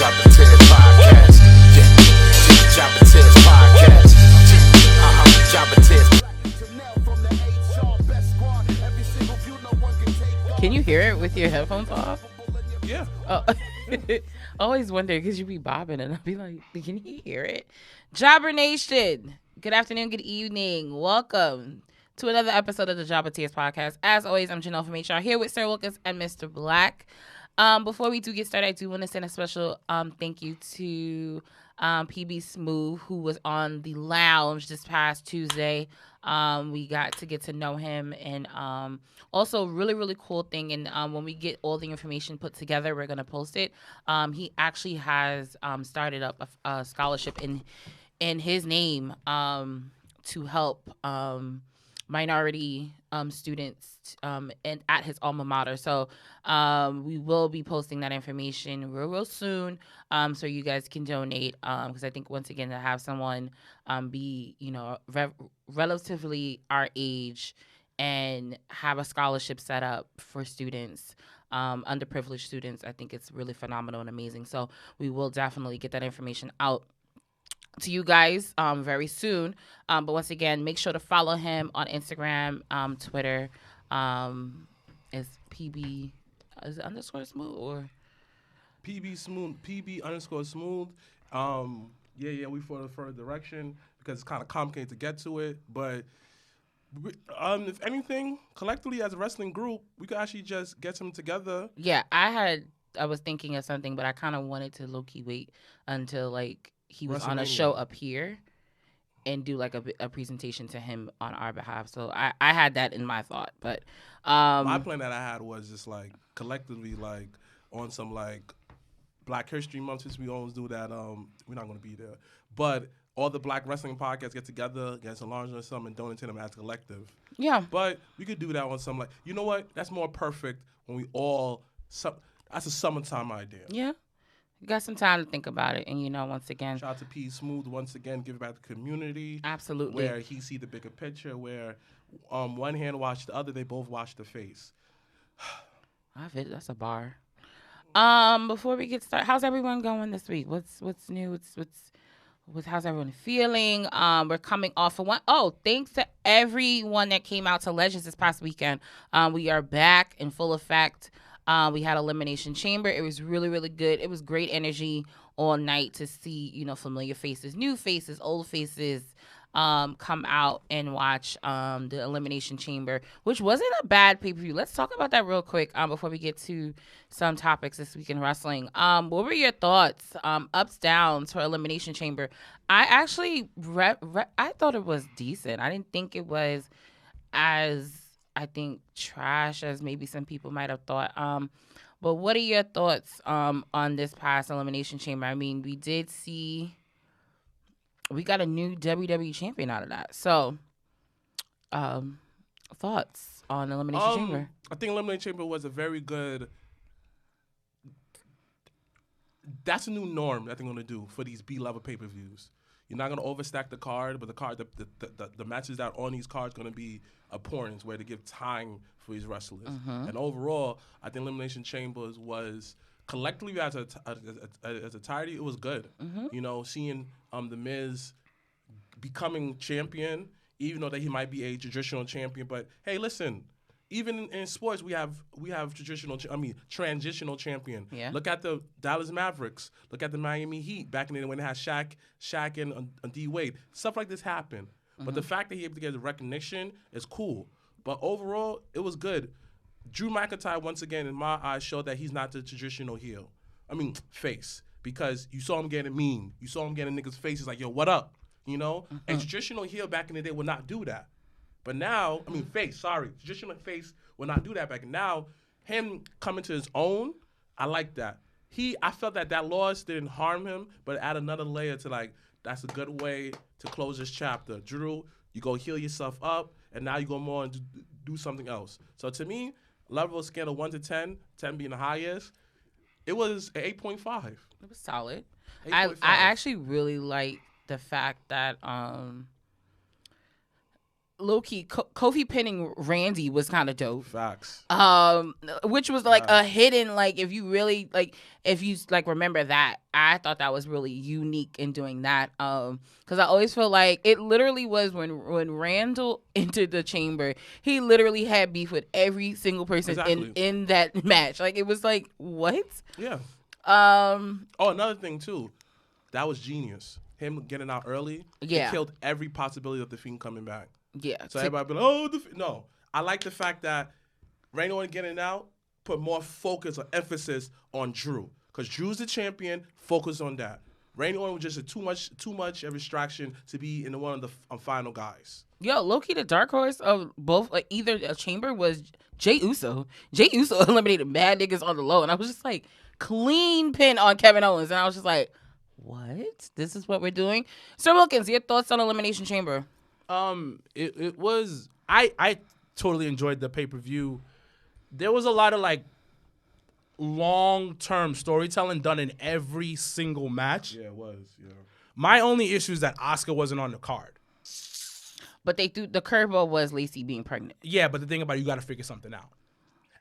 Jabba Tears Podcast. Yeah, Jabba Tears Podcast. Jabba Tears. Can you hear it with your headphones off? Yeah. Oh, I always wonder because you be bobbing and I'll be like, can he hear it? Jobber Nation, good afternoon, good evening. Welcome to another episode of the Jabba Tears Podcast. As always, I'm Janelle from HR here with Sir Wilkins and Mr. Black. Before we do get started, I do want to send a special thank you to PB Smooth, who was on the lounge this past Tuesday. We got to get to know him, and also really, really cool thing. And when we get all the information put together, we're gonna post it. He actually has started up a scholarship in his name to help minority students and at his alma mater. So we will be posting that information real soon, so you guys can donate, because I think once again to have someone be relatively our age and have a scholarship set up for students, underprivileged students, I think it's really phenomenal and amazing. So we will definitely get that information out to you guys very soon. But once again, make sure to follow him on Instagram, Twitter. Is PB is it underscore smooth or PB smooth, PB underscore smooth. We for the further direction because it's kind of complicated to get to it. But if anything, collectively as a wrestling group, we could actually just get them together. Yeah, I was thinking of something, but I kind of wanted to low key wait until like he was on a show up here and do like a presentation to him on our behalf. So I had that in my thought, but my plan that I had was just like collectively like on some like Black History Month, since we always do that. We're not going to be there, but all the Black wrestling podcasts get together, get some large or something, and donate to them as a collective. Yeah, but we could do that on some like, you know what? That's more perfect when we all. That's a summertime idea. Yeah. You got some time to think about it, and once again, shout out to P Smooth once again, give back to the community. Absolutely, where he see the bigger picture, where one hand wash the other, they both wash the face. That's a bar. Before we get started, how's everyone going this week? What's new? How's everyone feeling? We're coming off of one. Oh, thanks to everyone that came out to Legends this past weekend. We are back in full effect. We had Elimination Chamber. It was really, really good. It was great energy all night to see, familiar faces, new faces, old faces come out and watch the Elimination Chamber, which wasn't a bad pay-per-view. Let's talk about that real quick before we get to some topics this week in wrestling. What were your thoughts, ups, downs for Elimination Chamber? I actually I thought it was decent. I didn't think it was as trash as maybe some people might have thought. But what are your thoughts on this past Elimination Chamber? I mean, we did see we got a new WWE champion out of that. So, thoughts on Elimination Chamber? I think Elimination Chamber was a very good. That's a new norm that they're going to do for these B-level pay-per-views. You're not going to overstack the card, but the matches that are on these cards going to be abhorrent, where to give time for these wrestlers. Mm-hmm. And overall, I think Elimination Chambers was collectively as a entirety, it was good. Mm-hmm. Seeing The Miz becoming champion, even though that he might be a traditional champion. But hey, listen. Even in sports, we have transitional champion. Yeah. Look at the Dallas Mavericks. Look at the Miami Heat back in the day when they had Shaq and D Wade. Stuff like this happened. Mm-hmm. But the fact that he able to get the recognition is cool. But overall, it was good. Drew McIntyre, once again, in my eyes, showed that he's not the traditional heel. Face. Because you saw him getting mean. You saw him getting niggas' faces like, yo, what up? Mm-hmm. A traditional heel back in the day would not do that. But now, traditional face will not do that back. Now, him coming to his own, I like that. I felt that loss didn't harm him, but add another layer to like, that's a good way to close this chapter. Drew, you go heal yourself up, and now you go more and do something else. So to me, level scale of 1 to 10, 10 being the highest, it was an 8.5. It was solid. 8.5. I actually really like the fact that low-key, Kofi pinning Randy was kind of dope. Facts. Which was like a hidden, like, if you really, like, if you, like, remember that, I thought that was really unique in doing that. Because I always feel like it literally was when Randall entered the chamber, he literally had beef with every single person in that match. Like, it was like, what? Yeah. Another thing, too. That was genius. Him getting out early. Yeah. It killed every possibility of the Fiend coming back. Yeah. So everybody be like, no. I like the fact that Randy Orton getting out put more focus or emphasis on Drew. Because Drew's the champion, focus on that. Randy Orton was just too much of a distraction to be in one of the final guys. Yo, low-key, the dark horse of both, like, either a chamber was Jey Uso. Jey Uso eliminated mad niggas on the low, and I was just like, clean pin on Kevin Owens, and I was just like, what? This is what we're doing? Sir Wilkins, your thoughts on Elimination Chamber? It was I totally enjoyed the pay-per-view. There was a lot of like long-term storytelling done in every single match. Yeah, it was. Yeah. My only issue is that Asuka wasn't on the card. But they threw the curveball was Lacey being pregnant. Yeah, but the thing about it, you got to figure something out.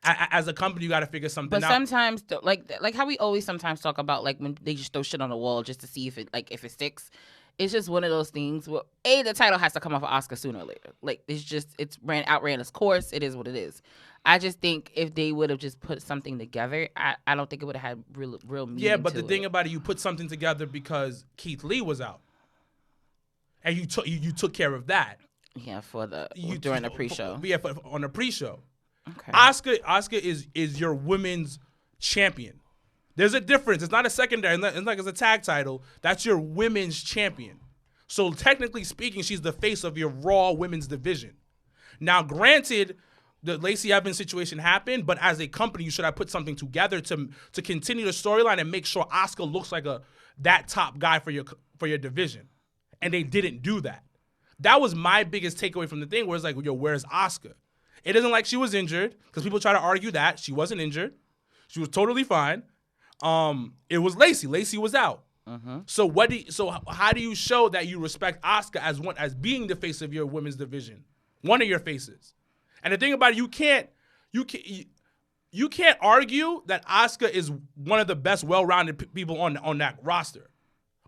As a company, you got to figure something out. But sometimes, like how we always sometimes talk about, like, when they just throw shit on the wall just to see if it sticks. It's just one of those things where the title has to come off of Asuka sooner or later. Like, it's outran its course. It is what it is. I just think if they would have just put something together, I don't think it would have had real meaning. Yeah, but the thing about it, you put something together because Keith Lee was out, and you took care of that. Yeah, during the pre-show. Yeah, on the pre-show. Okay. Asuka is your women's champion. There's a difference. It's not a secondary. It's like it's a tag title. That's your women's champion. So technically speaking, she's the face of your Raw women's division. Now, granted, the Lacey Evans situation happened, but as a company, you should have put something together to continue the storyline and make sure Asuka looks like that top guy for your division. And they didn't do that. That was my biggest takeaway from the thing, where it's like, yo, where's Asuka? It isn't like she was injured, because people try to argue that. She wasn't injured. She was totally fine. It was Lacey. Lacey was out. Mm-hmm. So how do you show that you respect Asuka as being the face of your women's division, one of your faces? And the thing about it, you can't argue that Asuka is one of the best well-rounded people on that roster.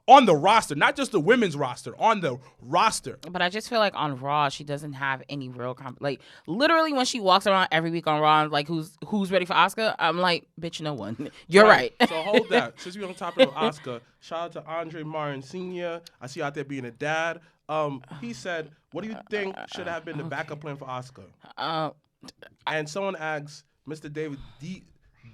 On the roster, not just the women's roster, on the roster. But I just feel like on Raw, she doesn't have any real like, literally when she walks around every week on Raw, like, who's ready for Asuka? I'm like, bitch, no one. You're right. So hold that. Since we're on topic of Asuka, shout out to Andre Martin Sr. I see you out there being a dad. He said, what do you think should have been the backup plan for Asuka? And someone asks, Mr. David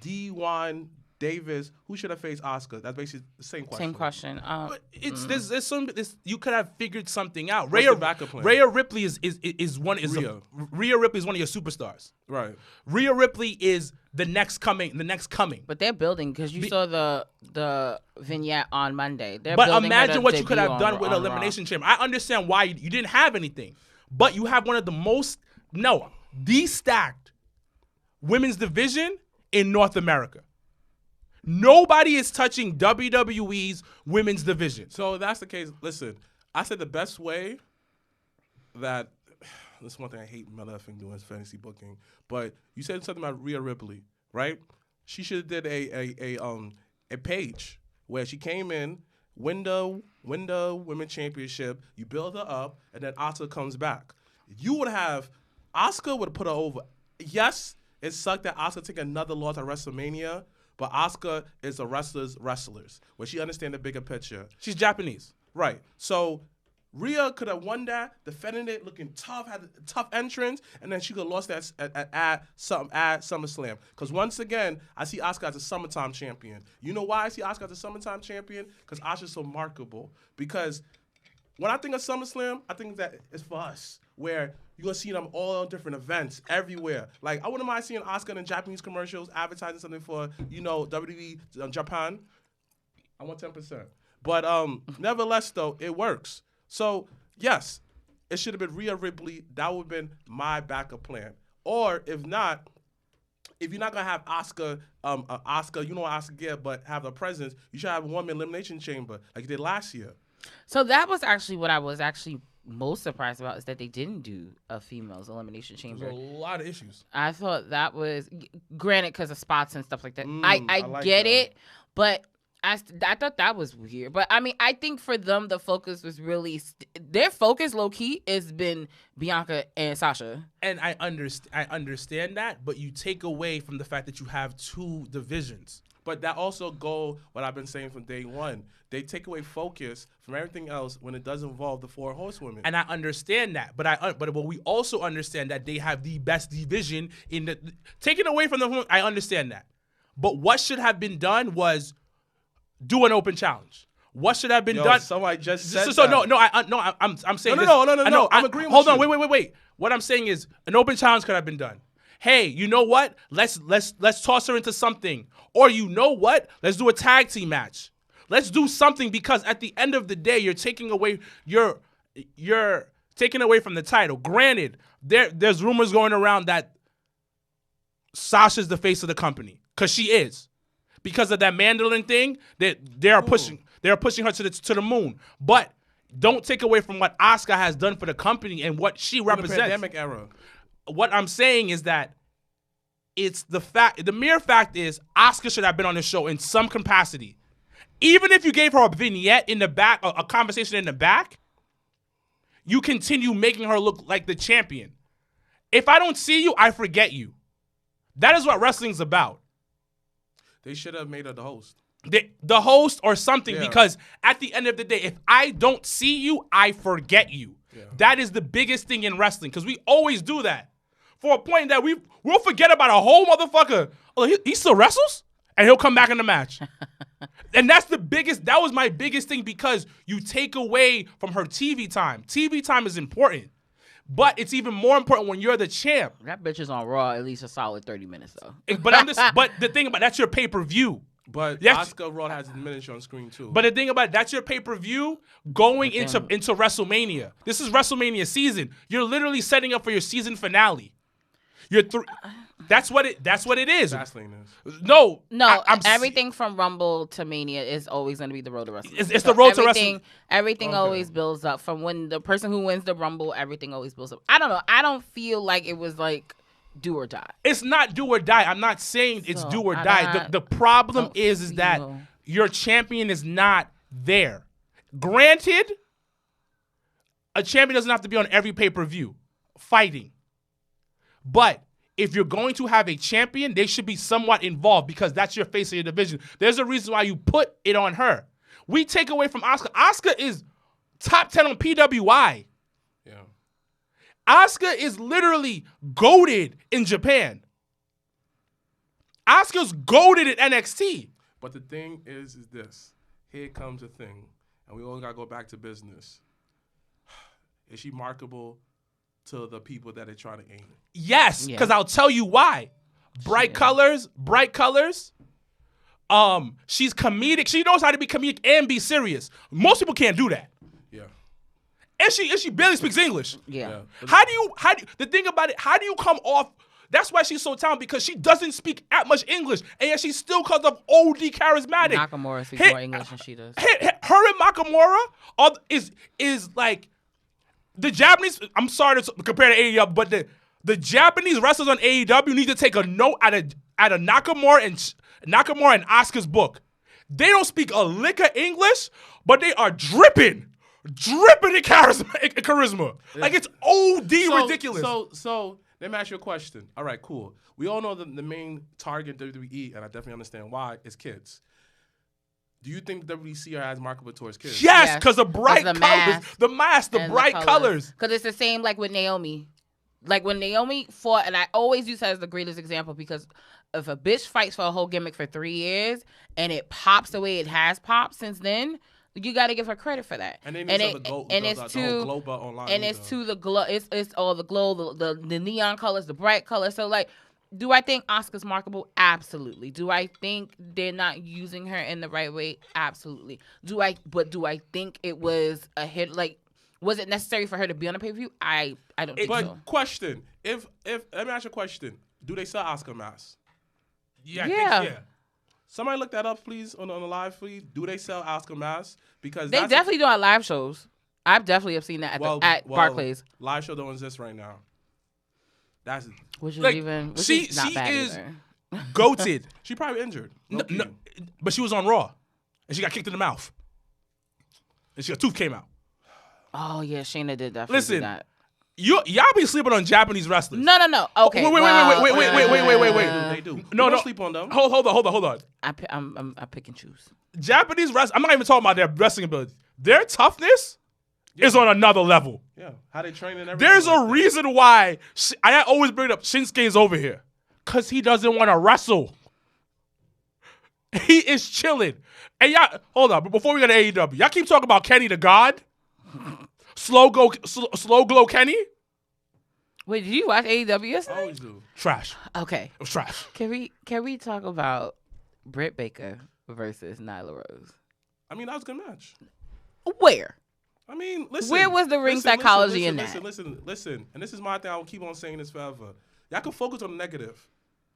D1 Davis, who should have faced Asuka? That's basically the same question. Same question. But there's some you could have figured something out. What's the backup plan? Rhea Ripley is one Rhea. Rhea Ripley is one of your superstars. Right. Rhea Ripley is the next coming. But they're building, because you saw the vignette on Monday. But imagine what you could have done with Elimination Chamber. I understand why you didn't have anything, but you have one of the stacked women's division in North America. Nobody is touching WWE's women's division. So if that's the case, listen, I said the best way that, this is one thing I hate motherfucking doing is fantasy booking, but you said something about Rhea Ripley, right? She should have did a page where she came in, window women championship, you build her up, and then Asuka comes back. Asuka would have put her over. Yes, it sucked that Asuka took another loss at WrestleMania, but Asuka is a wrestlers, where she understands the bigger picture. She's Japanese. Right. So Rhea could have won that, defended it, looking tough, had a tough entrance, and then she could have lost that at SummerSlam. Because once again, I see Asuka as a summertime champion. You know why I see Asuka as a summertime champion? Because Asuka's so marketable. Because when I think of SummerSlam, I think that it's for us, where you're going to see them all on different events everywhere. Like, I wouldn't mind seeing Asuka in Japanese commercials advertising something for, WWE Japan. I want 10%. But nevertheless, though, it works. So, yes, it should have been Rhea Ripley. That would have been my backup plan. Or, if not, if you're not going to have Asuka, you know what Asuka get, but have the presence, you should have a woman elimination chamber like you did last year. So that was actually what I was actually most surprised about is that they didn't do a females elimination chamber. There's a lot of issues. I thought that was granted because of spots and stuff like that. I I like get that. it, but I thought that was weird. But I mean, I think for them the focus was really their focus low key has been Bianca and Sasha. And I understand that, but you take away from the fact that you have 2 divisions. But that also go what I've been saying from day one. They take away focus from everything else when it does involve the 4 horsewomen. And I understand that, but we also understand that they have the best division in the taken away from the. I understand that, but what should have been done was do an open challenge. What should have been done? Somebody just said So that. I'm saying No. I'm agreeing with you. Wait. What I'm saying is an open challenge could have been done. Hey, you know what? Let's toss her into something. Or you know what? Let's do a tag team match. Let's do something because at the end of the day, you're taking away you're taking away from the title. Granted, there's rumors going around that Sasha's the face of the company because she is. Because of that mandolin thing, they are pushing her to the moon. But don't take away from what Asuka has done for the company and what she represents. The pandemic era. What I'm saying is that it's the mere fact is Asuka should have been on the show in some capacity. Even if you gave her a vignette in the back, a conversation in the back, you continue making her look like the champion. If I don't see you, I forget you. That is what wrestling's about. They should have made her the host. The host or something, Yeah. because at the end of the day, if I don't see you, I forget you. Yeah. That is the biggest thing in wrestling, because we always do that. For a point that we'll forget about a whole motherfucker. Oh, he still wrestles? And he'll come back in the match. And that was my biggest thing, because you take away from her TV time. TV time is important. But it's even more important when you're the champ. That bitch is on Raw at least a solid 30 minutes though. But the thing about that's your pay-per-view. But Yes. Asuka Raw has diminished on screen too. But the thing about it, that's your pay-per-view going into WrestleMania. This is WrestleMania season. You're literally setting up for your season finale. That's what it is. Fastlane is. No, No, everything from Rumble to Mania is always going to be the road to WrestleMania. It's the road to everything, WrestleMania. Everything Okay. always builds up. From when the person who wins the Rumble, everything always builds up. I don't know. I don't feel like it was like do or die. It's not do or die. I'm not saying it's So, do or I die. don't- The problem don't is that feel- your champion is not there. Granted, a champion doesn't have to be on every pay-per-view fighting. But if you're going to have a champion, they should be somewhat involved, because that's your face of your division. There's a reason why you put it on her. We take away from Asuka. Asuka is top 10 on PWI. Yeah. Asuka is literally goated in Japan. Asuka's goated at NXT. But the thing is this. Here comes the thing. And we all got to go back to business. Is she marketable to the people that they're trying to aim? Yes, Yeah. because I'll tell you why. Bright colors. She's comedic. She knows how to be comedic and be serious. Most people can't do that. Yeah. And she barely speaks English. Yeah. How do you the thing about it, how do you come off? That's why she's so talented, because she doesn't speak that much English, and yet she still comes off OD charismatic. Nakamura speaks Hey, more English than she does. Her and Nakamura is like the Japanese. I'm sorry to compare to AEW, but the Japanese wrestlers on AEW need to take a note out of Nakamura and Asuka's book. They don't speak a lick of English, but they are dripping in charisma. Like, it's OD ridiculous. So let me ask you a question. All right, cool. We all know the main target of WWE, and I definitely understand why, is kids. Do you think WWE see her as marketable towards kids? Yes, Yes. because the bright The colors, mask the mask, the and bright colors. Because it's the same like with Naomi. Like when Naomi fought, and I always use her as the greatest example, because if a bitch fights for a whole gimmick for 3 years and it pops the way it has popped since then, you got to give her credit for that. And then it's to the glow. It's all the glow, the neon colors, the bright colors. So like, do I think Asuka's marketable? Absolutely. Do I think they're not using her in the right way? Absolutely. Do I think it was a hit? Like, was it necessary for her to be on a pay-per-view? I don't think But so. question, if let me ask you a question. Do they sell Asuka masks? Yeah. Yeah. Somebody look that up, please, on the live feed. Do they sell Asuka masks? Because They definitely do our live shows. I've definitely have seen that at Barclays. Live show don't exist right now. That's Which is Like, which she is not bad is either. goated. she probably injured. No, but she was on Raw, and she got kicked in the mouth, and her tooth came out. Oh yeah, Shayna did definitely Listen, do that. Y'all be sleeping on Japanese wrestlers. No. Okay. Wait. They do. No, Don't sleep on them. Hold on. I pick and choose. Japanese wrestlers. I'm not even talking about their wrestling ability. Their toughness is on another level. Yeah, how they train and everything. There's a reason why I always bring up Shinsuke's over here, cause he doesn't want to wrestle. He is chilling. And y'all, hold on. But before we go to AEW, y'all keep talking about Kenny the God. Slow glow Kenny. Wait, did you watch AEW yesterday? I always do. Trash. Okay. It was trash. Can we talk about Britt Baker versus Nyla Rose? I mean, that was a good match. Where? I mean, listen. Where was the ring psychology in that? Listen. And this is my thing. I will keep on saying this forever. Y'all can focus on the negative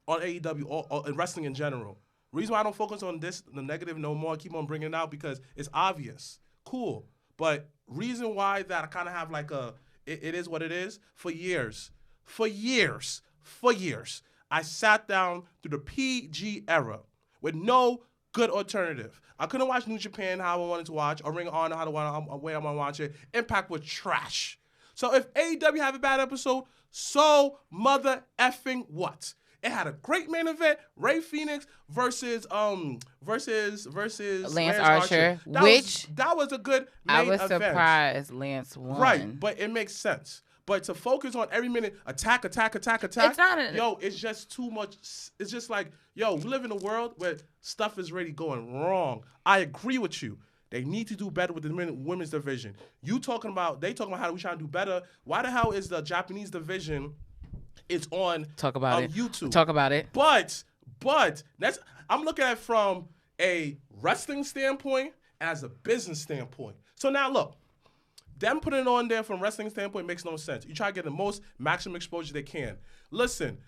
on AEW or in wrestling in general. Reason why I don't focus on the negative no more, I keep on bringing it out because it's obvious. Cool. But reason why that I kind of have like it is what it is, for years, I sat down through the PG era with no good alternative. I couldn't watch New Japan how I wanted to watch, or Ring of Honor how the way I want to watch it. Impact was trash. So if AEW have a bad episode, so mother effing what? It had a great main event, Ray Phoenix versus Lance Archer, that was a good main event. I was surprised Lance won. Right, but it makes sense. But to focus on every minute, attack. It's not it's just too much. It's just like, we live in a world where stuff is really going wrong. I agree with you. They need to do better with the women's division. They talking about how we trying to do better. Why the hell is the Japanese division? It's on YouTube. Talk about it. But I'm looking at it from a wrestling standpoint as a business standpoint. So now look, them putting it on there from a wrestling standpoint makes no sense. You try to get the most maximum exposure they can. Listen,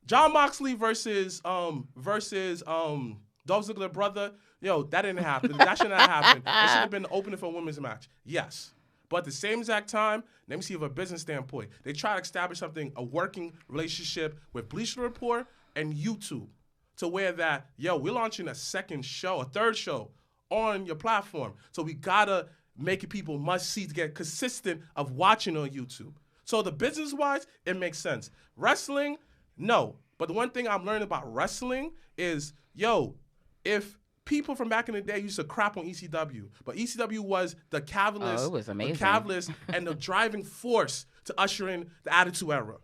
John Moxley versus Dolph Ziggler brother, that didn't happen. That should not happen. It should have been the opening for a women's match. Yes. But at the same exact time, let me see from a business standpoint. They try to establish a working relationship with Bleacher Report and YouTube to where that, we're launching a third show on your platform. So we got to make it people must see to get consistent of watching on YouTube. So the business-wise, it makes sense. Wrestling, no. But the one thing I'm learning about wrestling is, if people from back in the day used to crap on ECW, but ECW was the catalyst, it was amazing. The catalyst and the driving force to usher in the Attitude Era.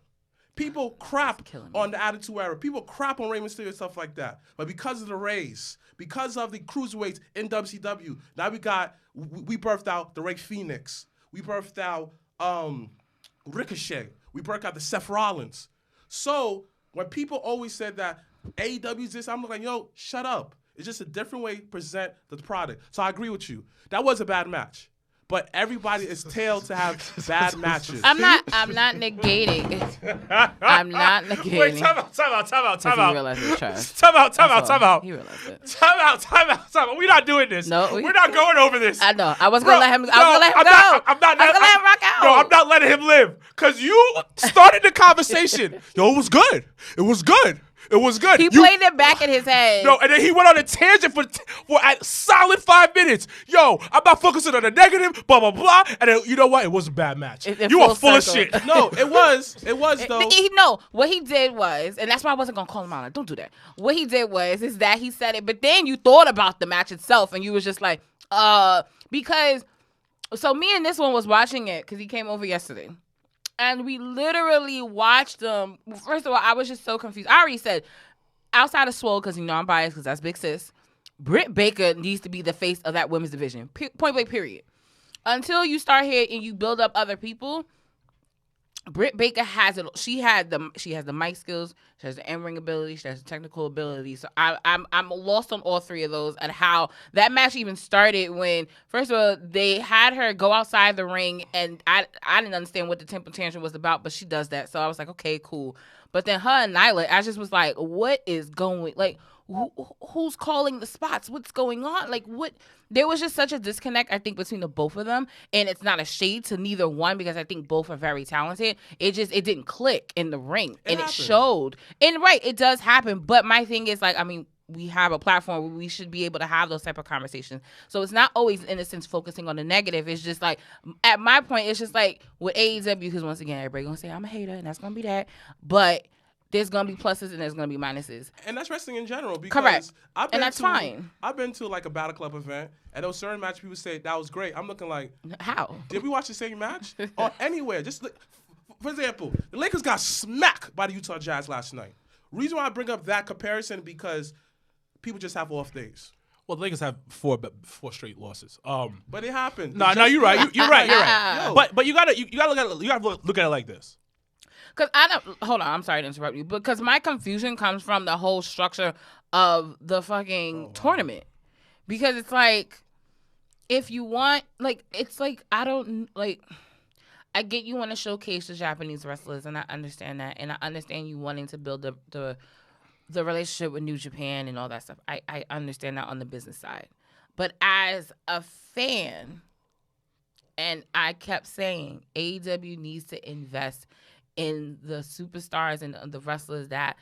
People crap on the Attitude Era. People crap on Rey Mysterio and stuff like that. But because of the Rays, because of the cruiserweights in WCW, now we birthed out the Ray Phoenix. We birthed out Ricochet. We birthed out the Seth Rollins. So when people always said that AEW is this, I'm like, shut up. It's just a different way to present the product. So I agree with you. That was a bad match. But everybody is tailed to have bad matches. I'm not negating. I'm not negating. Wait, time out. He realized it was trash. Time out. He realized it. Time out. We're not doing this. No, we're not going over this. I know. I was gonna let him. I'm let him go. I'm gonna let him rock out. No, I'm not letting him live. Cause you started the conversation. It was good. He played it back in his head. No, and then he went on a tangent for a solid 5 minutes. I'm not focusing on the negative, blah, blah, blah. And then, you know what? It was a bad match. You are full of shit. No, it was though. No, what he did was, and that's why I wasn't going to call him out. Like, don't do that. What he did is that he said it, but then you thought about the match itself, and you was just like, because, so me and this one was watching it, because he came over yesterday. And we literally watched them. First of all, I was just so confused. I already said, outside of Swole, because I'm biased, because that's Big Sis, Britt Baker needs to be the face of that women's division. Point blank, period. Until you start here and you build up other people, Britt Baker has it. She has the mic skills. She has the in-ring ability. She has the technical ability. So I'm lost on all three of those and how that match even started when, first of all, they had her go outside the ring, and I didn't understand what the temper tantrum was about, but she does that. So I was like, okay, cool. But then her and Nyla, I just was like, what is going, like, who's calling the spots? What's going on? Like, what? There was just such a disconnect, I think, between the both of them. And it's not a shade to neither one because I think both are very talented. It didn't click in the ring. And it showed. And right, it does happen. But my thing is, like, I mean, we have a platform where we should be able to have those type of conversations. So it's not always, in a sense, focusing on the negative. It's just like, at my point, it's just like with AEW, because once again, everybody going to say, I'm a hater, and that's going to be that. But there's going to be pluses and there's going to be minuses. And that's wrestling in general. Because correct. And that's fine. I've been to like a Battle Club event, and those certain matches people say, that was great. I'm looking like, how? Did we watch the same match? Or anywhere. Just look, for example, the Lakers got smacked by the Utah Jazz last night. Reason why I bring up that comparison because people just have off days. Well, the Lakers have four straight losses. But it happened. No, you're right. You're right. But you gotta look at it like this. Because hold on, I'm sorry to interrupt you. Because my confusion comes from the whole structure of the fucking tournament. Because it's like, if you want, like, it's like, I get you want to showcase the Japanese wrestlers, and I understand that. And I understand you wanting to build the relationship with New Japan and all that stuff. I understand that on the business side. But as a fan, and I kept saying, AEW needs to invest in the superstars and the wrestlers that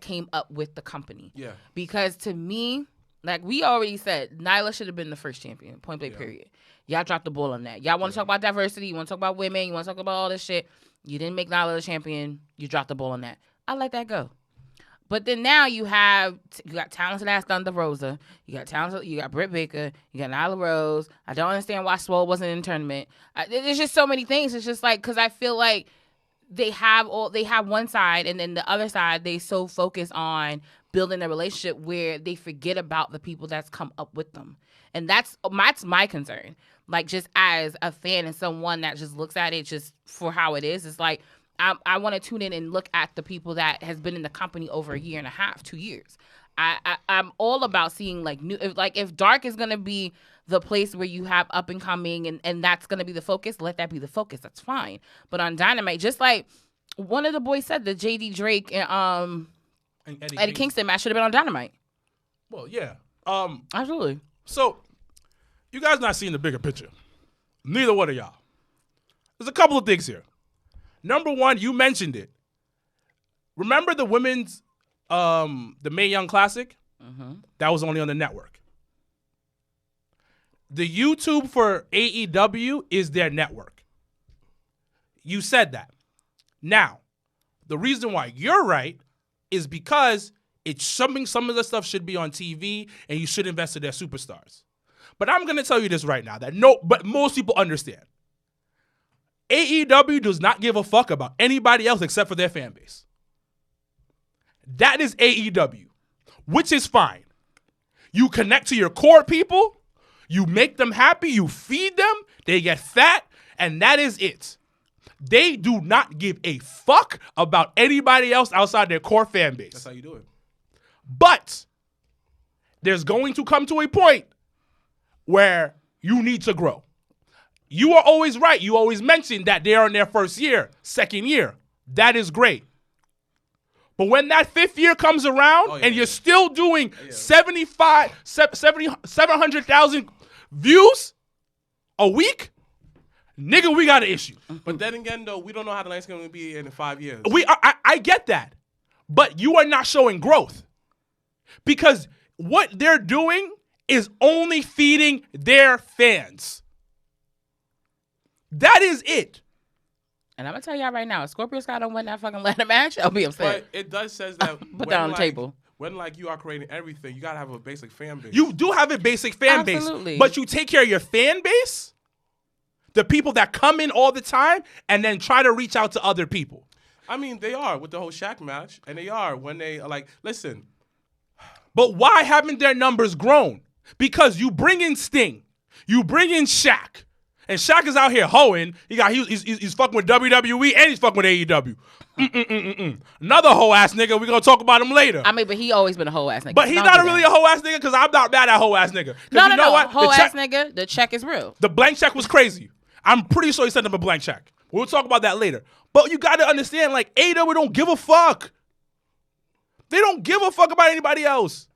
came up with the company. Yeah. Because to me, like we already said, Nyla should have been the first champion, point blank period. Y'all dropped the ball on that. Y'all want to talk about diversity, you want to talk about women, you want to talk about all this shit. You didn't make Nyla the champion, you dropped the ball on that. I let that go. But then now you got talented ass Thunder Rosa. You got Britt Baker. You got Nyla Rose. I don't understand why Swole wasn't in the tournament. There's just so many things. It's just like, because I feel like they have one side, and then the other side they so focus on building a relationship where they forget about the people that's come up with them, and that's my concern. Like, just as a fan and someone that just looks at it just for how it is, it's like, I want to tune in and look at the people that has been in the company over a year and a half, 2 years. I'm all about seeing like new, if Dark is gonna be the place where you have up and coming and that's gonna be the focus, let that be the focus. That's fine. But on Dynamite, just like one of the boys said, the JD Drake and Eddie Kingston match should have been on Dynamite. Well, yeah, absolutely. So you guys not seeing the bigger picture. Neither one of y'all. There's a couple of things here. Number one, you mentioned it. Remember the women's, the Mae Young Classic? Mm-hmm. That was only on the network. The YouTube for AEW is their network. You said that. Now, the reason why you're right is because it's some of the stuff should be on TV and you should invest in their superstars. But I'm going to tell you this right now but most people understand. AEW does not give a fuck about anybody else except for their fan base. That is AEW, which is fine. You connect to your core people, you make them happy, you feed them, they get fat, and that is it. They do not give a fuck about anybody else outside their core fan base. That's how you do it. But there's going to come to a point where you need to grow. You are always right. You always mention that they're in their first year, second year. That is great. But when that fifth year comes around and you're still doing 700,000 views a week, nigga, we got an issue. But then again, though, we don't know how the night's going to be in 5 years. I get that. But you are not showing growth. Because what they're doing is only feeding their fans. That is it. And I'm going to tell y'all right now, if Scorpio Sky don't win that fucking ladder match, I'll be upset. But it does says that put that on the table. When like you are creating everything, you got to have a basic fan base. You do have a basic fan base. But you take care of your fan base, the people that come in all the time, and then try to reach out to other people. I mean, they are with the whole Shaq match, and they are when they are like, listen. But why haven't their numbers grown? Because you bring in Sting. You bring in Shaq. And Shaq is out here hoeing. He's fucking with WWE and he's fucking with AEW. Another hoe ass nigga. We're gonna talk about him later. I mean, but he always been a hoe ass nigga. But he's not really a hoe ass nigga because I'm not mad at hoe ass nigga. No. Hoe ass nigga. The check is real. The blank check was crazy. I'm pretty sure he sent him a blank check. We'll talk about that later. But you got to understand, like, AEW don't give a fuck. They don't give a fuck about anybody else.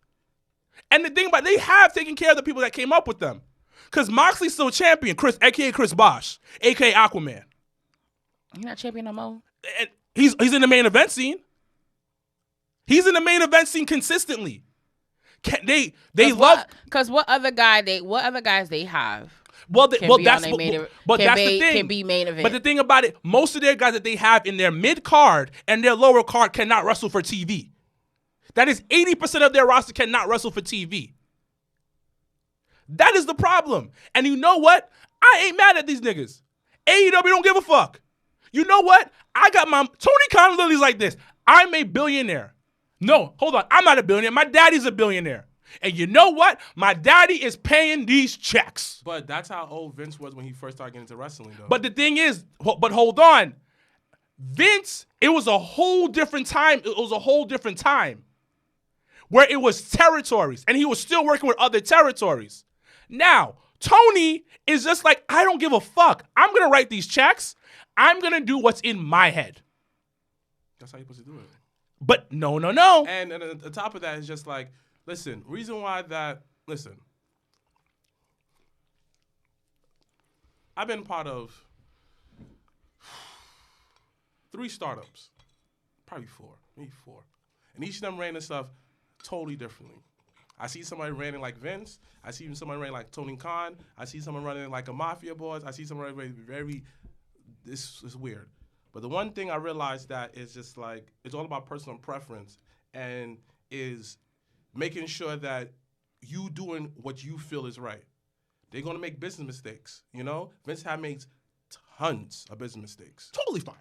And the thing about they have taken care of the people that came up with them. Because Moxley's still champion, a.k.a. Chris Bosh, a.k.a. Aquaman. You're not champion no more? And he's in the main event scene. He's in the main event scene consistently. They love because what other guys they have? Well, that's the thing. Can be main event. But the thing about it, most of their guys that they have in their mid card and their lower card cannot wrestle for TV. That is 80% of their roster cannot wrestle for TV. That is the problem. And you know what? I ain't mad at these niggas. AEW don't give a fuck. You know what? I got my Tony Khan literally's like this. I'm a billionaire. No, hold on. I'm not a billionaire. My daddy's a billionaire. And you know what? My daddy is paying these checks. But that's how old Vince was when he first started getting into wrestling, though. But the thing is, but hold on. Vince, it was a whole different time. It was a whole different time where it was territories, and he was still working with other territories. Now, Tony is just like, I don't give a fuck. I'm going to write these checks. I'm going to do what's in my head. That's how you're supposed to do it. But no. And on top of that, it's just like, listen, I've been part of 3 startups, probably 4, maybe 4. And each of them ran this stuff totally differently. I see somebody running like Vince. I see somebody running like Tony Khan. I see someone running like a mafia boss. I see someone running this is weird. But the one thing I realized that is just like, it's all about personal preference and is making sure that you doing what you feel is right. They're going to make business mistakes, you know? Vince has made tons of business mistakes. Totally fine.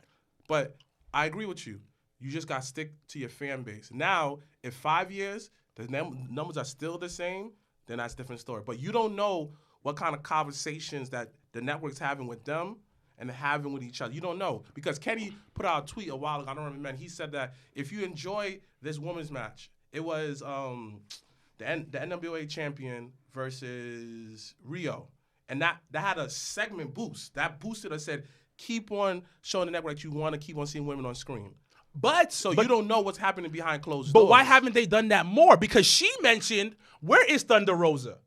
But I agree with you. You just got to stick to your fan base. Now, if 5 years, the numbers are still the same, then that's a different story. But you don't know what kind of conversations that the network's having with them and having with each other. You don't know. Because Kenny put out a tweet a while ago, I don't remember, and he said that if you enjoy this women's match, it was the NWA champion versus Rio. And that had a segment boost. That boosted us, said, keep on showing the network that you want to keep on seeing women on screen. But you don't know what's happening behind closed doors. But why haven't they done that more? Because she mentioned, where is Thunder Rosa?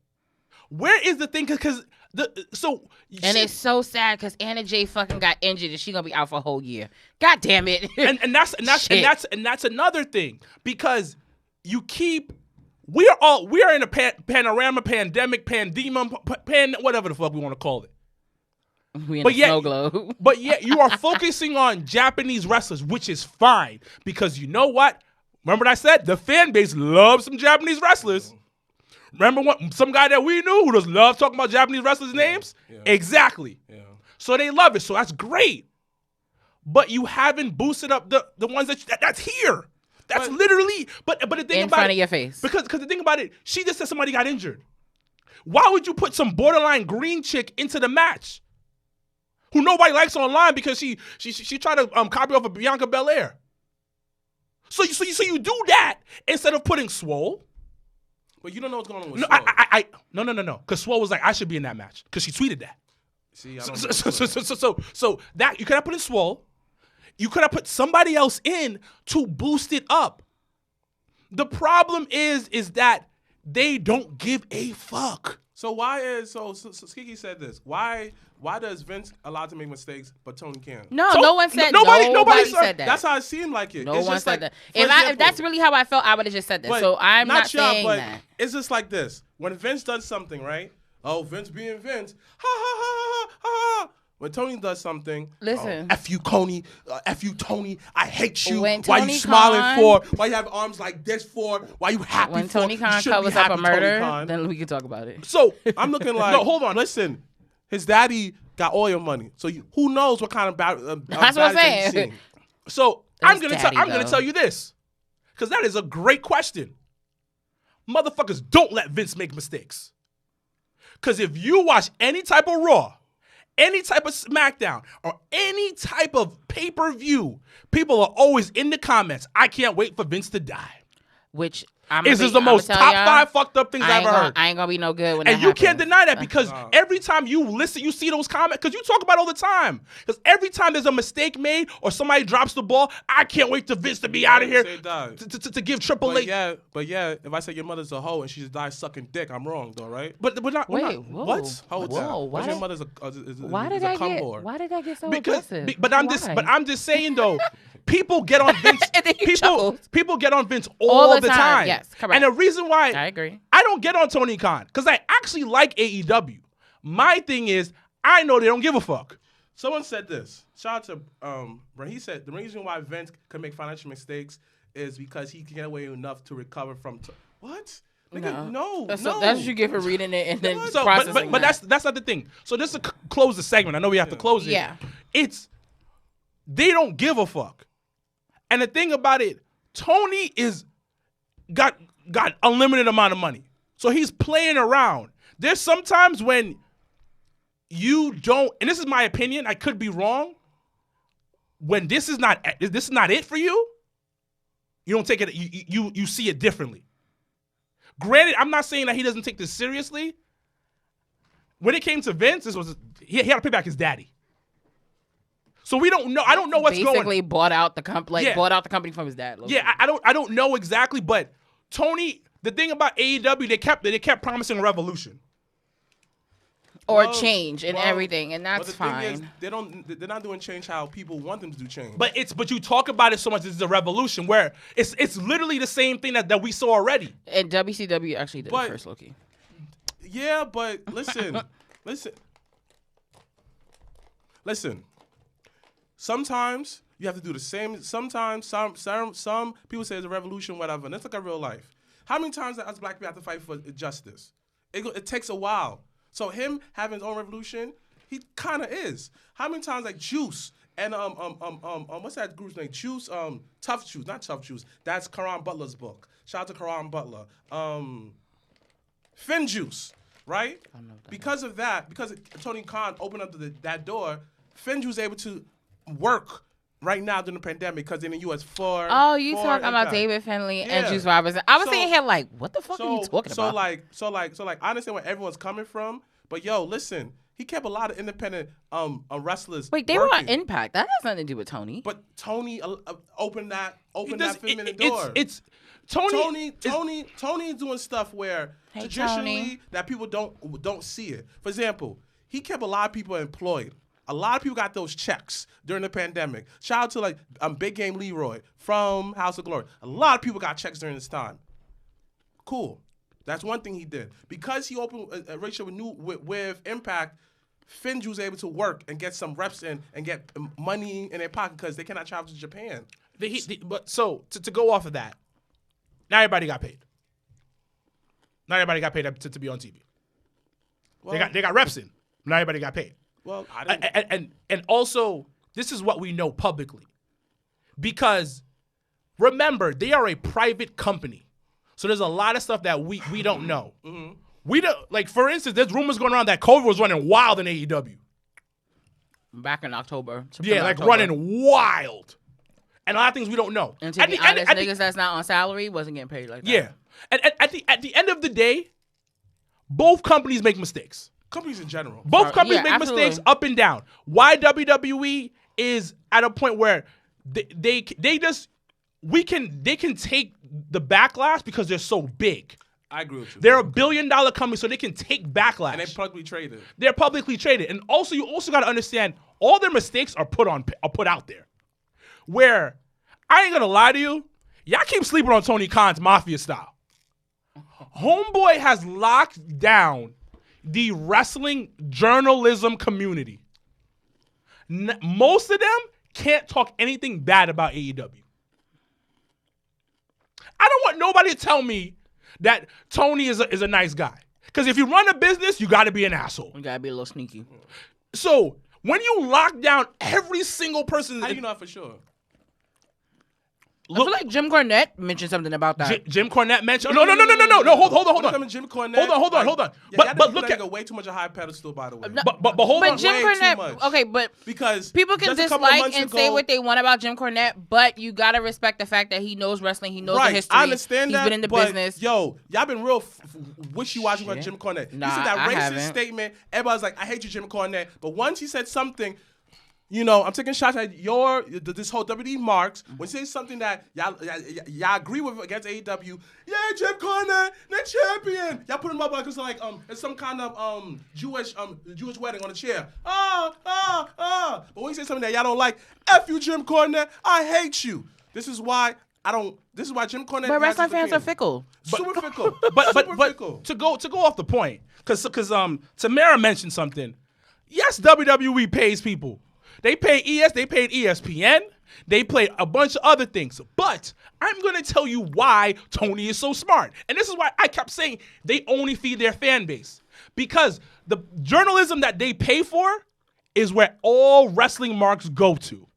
Where is the thing? It's so sad because Anna Jay fucking got injured and she gonna be out for a whole year. God damn it. and that's another thing, because we are in a panorama, pandemic, pandemon, whatever the fuck we want to call it. We in a snow globe. But yet you are focusing on Japanese wrestlers, which is fine, because you know what? Remember what I said? The fan base loves some Japanese wrestlers. Remember what some guy that we knew who just loved talking about Japanese wrestlers' names? Yeah. Exactly. Yeah. So they love it. So that's great. But you haven't boosted up the ones that's here. That's literally. But the thing about it, in front of your face. Because the thing about it, she just said somebody got injured. Why would you put some borderline green chick into the match who nobody likes online because she tried to copy off of Bianca Belair? So you do that instead of putting Swole. But you don't know what's going on with Swole. No. Because Swole was like, I should be in that match because she tweeted that. See, I don't know. So that you could have put in Swole. You could have put somebody else in to boost it up. The problem is that they don't give a fuck. So why is so Skiki said this? Why does Vince allowed to make mistakes but Tony can't? No one said nobody said that. That's how it seemed like it. No one said that. If that's really how I felt, I would have just said that. So I'm not saying that. It's just like this. When Vince does something, right? Oh, Vince being Vince. Ha ha ha ha ha. When Tony does something, listen. F you, Tony. F you, Tony. I hate you. When why Tony you smiling Khan, for? Why you have arms like this for? Why you happy when for? When Tony Khan covers up a murder, then we can talk about it. So I'm looking like, no, hold on. Listen, his daddy got oil money. So who knows what kind of that's what I'm saying. So I'm gonna tell you this, because that is a great question. Motherfuckers, don't let Vince make mistakes. Because if you watch any type of Raw, any type of SmackDown, or any type of pay-per-view, people are always in the comments, I can't wait for Vince to die. Which This is the most top 5 fucked up things I ever heard. I ain't gonna be no good when and that you can't happens. deny that because every time you listen, you see those comments because you talk about it all the time. Because every time there's a mistake made or somebody drops the ball, I can't wait to Vince to be out of here to give Triple H. But if I say your mother's a hoe and she just died sucking dick, I'm wrong though, right? But we're not. What? Whoa! Why your mother's Why did that get so aggressive? But I'm just saying though. People get on Vince. people get on Vince all the time. Yes, correct. And the reason why I agree, I don't get on Tony Khan because I actually like AEW. My thing is, I know they don't give a fuck. Someone said this. Shout out to where he said the reason why Vince can make financial mistakes is because he can get away enough to recover from. What? No. That's what you get for reading it and then so, processing. But that's not the thing. So just to close the segment, I know we have to close it. Yeah. They don't give a fuck. And the thing about it, Tony got unlimited amount of money. So he's playing around. There's sometimes when you don't, and this is my opinion, I could be wrong. When this is not it for you, you don't take it, you see it differently. Granted, I'm not saying that he doesn't take this seriously. When it came to Vince, he had to pay back his daddy. So we don't know. I don't know what's going on. Basically bought out the company, bought out the company from his dad. Yeah, I don't know exactly, but Tony, the thing about AEW, they kept promising a revolution. Or change and everything, and that's fine. Thing is, they're not doing change how people want them to do change. But you talk about it so much, it's a revolution where it's literally the same thing that we saw already. And WCW actually did it first, Loki. Yeah, but listen. Sometimes you have to do the same. Sometimes some people say it's a revolution, whatever. And it's like a real life. How many times us black people have to fight for justice? It takes a while. So him having his own revolution, he kind of is. How many times like Juice and what's that group's name? Juice, Tough Juice, not Tough Juice. That's Karan Butler's book. Shout out to Karan Butler. Finn Juice, right? Because of that, because Tony Khan opened up that door, Finn Juice was able to work right now during the pandemic because in the U.S. you talking about David Finlay and Juice Robinson? I was sitting here like, what the fuck are you talking about? So I understand where everyone's coming from, but yo, listen, he kept a lot of independent wrestlers. Wait, they were on Impact. That has nothing to do with Tony. But Tony opened that 5-minute door. It's Tony doing stuff where traditionally that people don't see it. For example, he kept a lot of people employed. A lot of people got those checks during the pandemic. Shout out to like Big Game Leroy from House of Glory. A lot of people got checks during this time. Cool. That's one thing he did. Because he opened a relationship with Impact, Finju was able to work and get some reps in and get money in their pocket because they cannot travel to Japan. So to go off of that, not everybody got paid. Not everybody got paid to be on TV. Well, they got reps in. Not everybody got paid. Well, I didn't. And also, this is what we know publicly. Because, remember, they are a private company. So there's a lot of stuff that we don't know. Mm-hmm. We don't, like, for instance, there's rumors going around that Kobe was running wild in AEW. Back in October. Running wild. And a lot of things we don't know. And to be honest, niggas that's not on salary wasn't getting paid like that. Yeah. And at the end of the day, both companies make mistakes. Companies in general. Both companies make mistakes up and down. Why WWE is at a point where they can take the backlash because they're so big. I agree with you. They're $1 billion company, so they can take backlash. And they're publicly traded. They're publicly traded. And also, you also got to understand, all their mistakes are put out there. Where, I ain't going to lie to you, y'all keep sleeping on Tony Khan's Mafia style. Homeboy has locked down the wrestling journalism community. Most of them can't talk anything bad about AEW. I don't want nobody to tell me that Tony is a nice guy. Because if you run a business, you got to be an asshole. You got to be a little sneaky. So when you lock down every single person... How do you know for sure? I feel like Jim Cornette mentioned something about that. Jim Cornette mentioned. No. Hold on. Jim Cornette. Hold on. Yeah, But look at way too much a high pedestal, by the way. but hold on. Jim way too Cornette. much. Okay, but Because people can just a couple of dislike months and ago- say what they want about Jim Cornette, but you gotta respect the fact that he knows wrestling. He knows the Right, history. I understand He's that. been in the but, business. Yo, y'all been real wishy-washy about Jim Cornette. Nah, you said that I racist haven't. statement. Everybody's like, I hate you, Jim Cornette. But once he said something, you know, I'm taking shots at this whole WWE marks. When you say something that y'all agree with against AEW, yeah, Jim Cornette, the champion. Y'all put him up like it's some kind of Jewish wedding on a chair. But when you say something that y'all don't like, F you, Jim Cornette, I hate you. This is why Jim Cornette. But wrestling fans are fickle. Super fickle. But fickle. to go off the point, because Tamara mentioned something. Yes, WWE pays people. They paid ESPN. They play a bunch of other things. But I'm going to tell you why Tony is so smart. And this is why I kept saying they only feed their fan base. Because the journalism that they pay for is where all wrestling marks go to.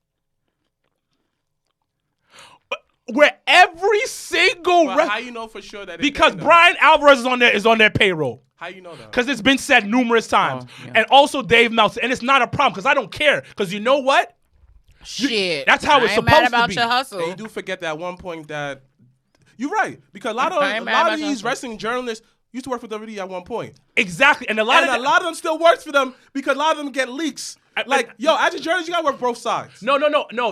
Where every single How you know for sure that? because Brian Alvarez is on their payroll. How you know that? Because it's been said numerous times. yeah. And also Dave Meltzer. And it's not a problem because I don't care. Because you know what? Shit. That's how it's I ain't supposed mad to about be. your hustle. And you do forget that at one point that you're right, because a lot I ain't mad of about these that. wrestling journalists used to work for WWE at one point, Exactly. And a lot and a lot of them still works for them because a lot of them get leaks. Like, yo, as a journalist, you gotta work both sides. No.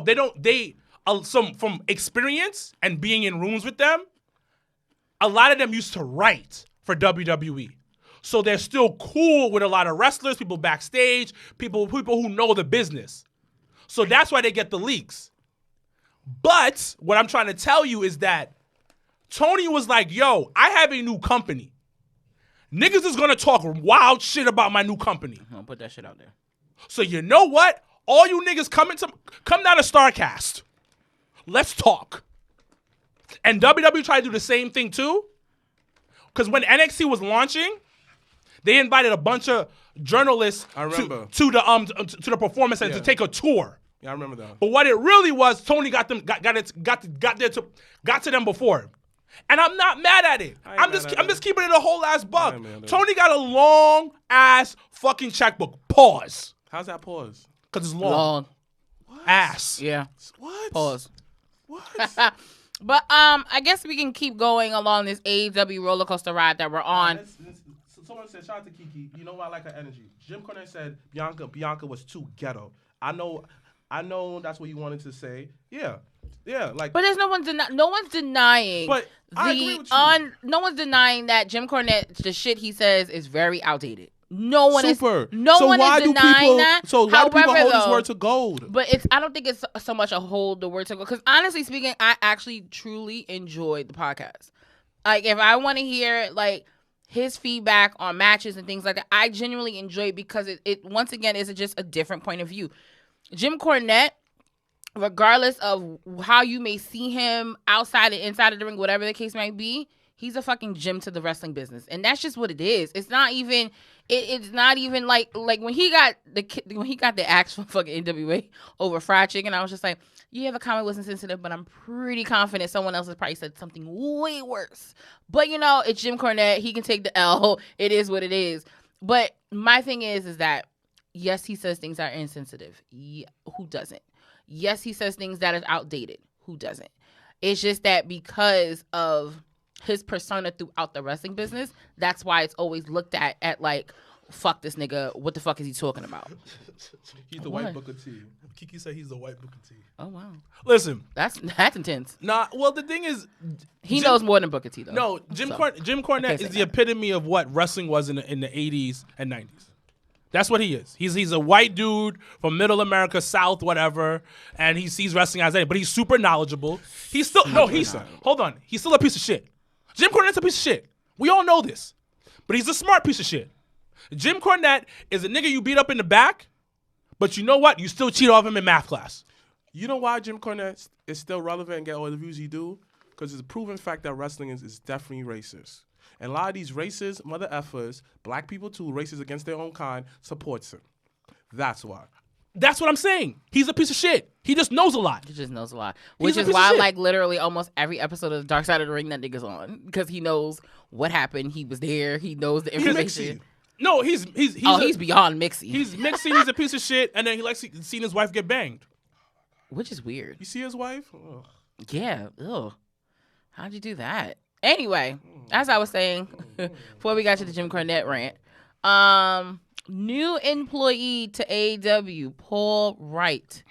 They don't. Some from experience and being in rooms with them, a lot of them used to write for WWE. So they're still cool with a lot of wrestlers, people backstage, people who know the business. So that's why they get the leaks. But what I'm trying to tell you is that Tony was like, yo, I have a new company. Niggas is going to talk wild shit about my new company. I'll put that shit out there. So you know what? All you niggas come down to StarCast. Let's talk. And WWE tried to do the same thing too. Because when NXT was launching, they invited a bunch of journalists I remember. to the performance center to take a tour. Yeah, I remember that. But what it really was, Tony got to them before. And I'm not mad at it. I'm just keeping it a whole ass buck. Tony got a long ass fucking checkbook. Pause. How's that pause? Because it's long. Long. Ass. Yeah. What? Pause. What? But I guess we can keep going along this AEW roller coaster ride that we're on. Someone said, shout out to Kiki. You know why I like her energy? Jim Cornette said Bianca was too ghetto. I know that's what you wanted to say. Yeah. Like. But there's no one's denying. But I agree with you. No one's denying that Jim Cornette, the shit he says is very outdated. No one Super. is denying that. So why do people However, hold his though, word to gold? But I don't think it's so much a hold the word to go. Because honestly speaking, I actually truly enjoyed the podcast. Like, if I want to hear like his feedback on matches and things like that, I genuinely enjoy it because it once again is just a different point of view. Jim Cornette, regardless of how you may see him outside and inside of the ring, whatever the case might be, he's a fucking gem to the wrestling business, and that's just what it is. It's not even. It's not even like when he got the axe from fucking NWA over fried chicken. I was just like, yeah, the comment wasn't sensitive, but I'm pretty confident someone else has probably said something way worse. But you know, it's Jim Cornette. He can take the L. It is what it is. But my thing is that yes, he says things that are insensitive. Yeah, who doesn't? Yes, he says things that are outdated. Who doesn't? It's just that because of his persona throughout the wrestling business, that's why it's always looked at like, fuck this nigga, what the fuck is he talking about? He's the white Booker T. Kiki said he's the white Booker T. Oh wow, Listen, that's intense. nah. Well, the thing is, He knows more than Booker T though. no. Jim Cornette is the epitome of what wrestling was in the 80s and 90s. That's what he is. He's a white dude from Middle America, South, whatever, and he sees wrestling as anything. But he's super knowledgeable. He's still hold on. He's still a piece of shit. Jim Cornette's a piece of shit. We all know this. But he's a smart piece of shit. Jim Cornette is a nigga you beat up in the back, but you know what? You still cheat off him in math class. You know why Jim Cornette is still relevant and get all the views he do? Because it's a proven fact that wrestling is definitely racist. And a lot of these racist mother effers, black people too, racist against their own kind, supports him. That's why. That's what I'm saying. He's a piece of shit. He just knows a lot. He just knows a lot, He's which a is piece of why shit. like literally almost every episode of the Dark Side of the Ring that nigga's on, because he knows what happened. He was there. He knows the information. No, he's beyond mixy. He's mixing. He's a piece of shit, and then he likes seeing his wife get banged. Which is weird. You see his wife? Ugh. Yeah. Ugh. How'd you do that? Anyway, as I was saying before we got to the Jim Cornette rant, new employee to AEW, Paul Wright,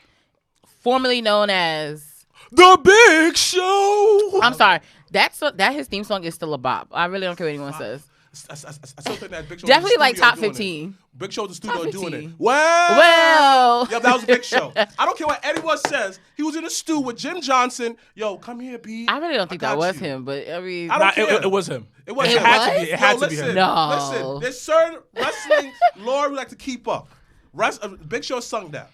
formerly known as The Big Show. I'm sorry. That his theme song is still a bop. I really don't care what anyone says. I still think that Big Show Definitely was in the like top studio doing 15. it. Big Show was in the studio Top doing 15. it. Well, Well. yeah, that was Big Show. I don't care what anyone says. He was in the stew with Jim Johnson. Yo, come here, B. I really don't think that got was you. him, but I mean, I don't care. It was him. It was It him. had to be- it had to be him. No. Listen, there's certain wrestling lore we like to keep up. Big Show sung that.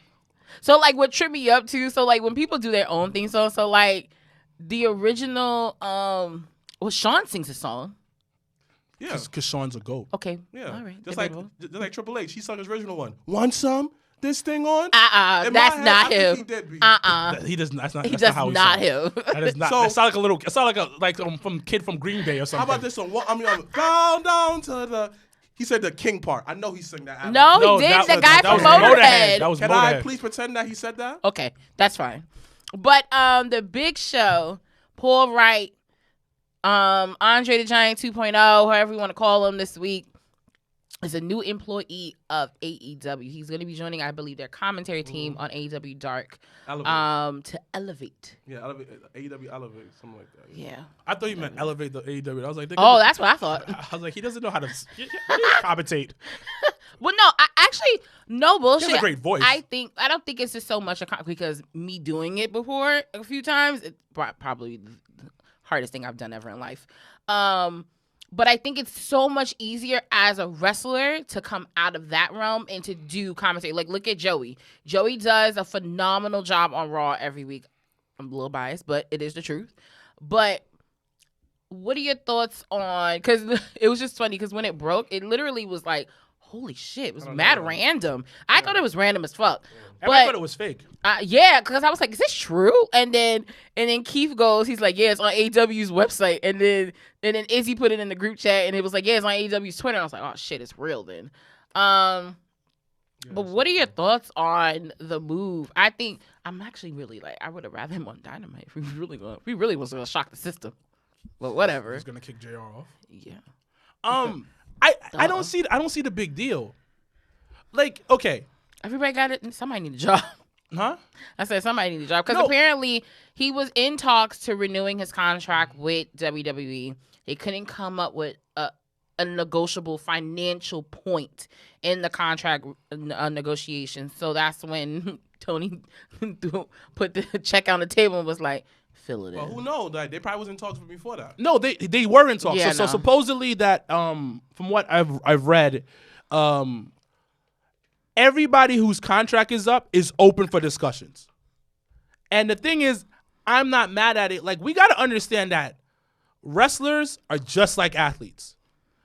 so like what tripped me up too. So like when people do their own theme song, so like the original, well, Sean sings a song. Yeah. Because Sean's a goat. Okay, Yeah. all right, Just debatable. like Triple H. He sung his original one. Want some? This thing on? In That's my head, not I think him. he did, B. He does. That's not. He That's does not how he not sounds. him. That is not. So- that sound like a little. It sound like from kid from Green Day or something. How about this one? Down to the. He said the king part. I know he sang that. No, No, he did. that The was- guy that from was Motorhead. Motorhead. That was Can I Motorhead. please pretend that he said that? Okay, that's fine. But the Big Show, Paul Wright, Andre the Giant 2.0, however you want to call him this week, is a new employee of AEW. He's going to be joining, I believe, their commentary team on AEW Dark Elevate. to elevate. Yeah, elevate. AEW Elevate, something like that. Yeah. I thought you meant elevate the AEW. I was like, Oh, that's what I thought. I was like, he doesn't know how to commentate. Well, no, I actually, no bullshit. He has a great voice. I don't think it's just so much because me doing it before a few times, it's probably the hardest thing I've done ever in life. But I think it's so much easier as a wrestler to come out of that realm and to do commentary. Like, look at Joey. Joey does a phenomenal job on Raw every week. I'm a little biased, but it is the truth. But what are your thoughts on, because it was just funny, because when it broke, it literally was like, holy shit, it was mad random. I thought it was random as fuck. Everybody thought it was fake. Yeah, because I was like, is this true? And then Keith goes, he's like, yeah, it's on AEW's website. And then Izzy put it in the group chat, and it was like, yeah, it's on AEW's Twitter. And I was like, oh shit, it's real then. But what are your thoughts on the move? I think I'm actually really like, I would have rather him on Dynamite if we really was gonna shock the system. But whatever. He's gonna kick JR off. Yeah. I don't see the big deal. Like, okay, Everybody got it. Somebody need a job. huh? I said somebody need a job because No. apparently he was in talks to renewing his contract with WWE. They couldn't come up with a negotiable financial point in the contract negotiation. So that's when Tony put the check on the table and was like, fill it Well, in. who knows? Like, they probably was in talks before that. No, they were in talks. Yeah, so no. supposedly that from what I've read, everybody whose contract is up is open for discussions. And the thing is, I'm not mad at it. Like, we got to understand that wrestlers are just like athletes.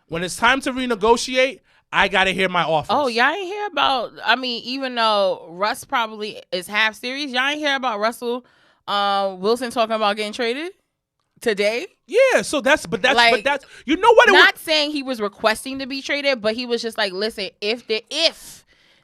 When it's time to renegotiate, I got to hear my offers. Oh, y'all ain't hear about, I mean, even though Russ probably is half serious, y'all ain't hear about Russell Wilson talking about getting traded today? Yeah, so that's Like, you know what it was. Not saying he was requesting to be traded, but he was just like, listen, if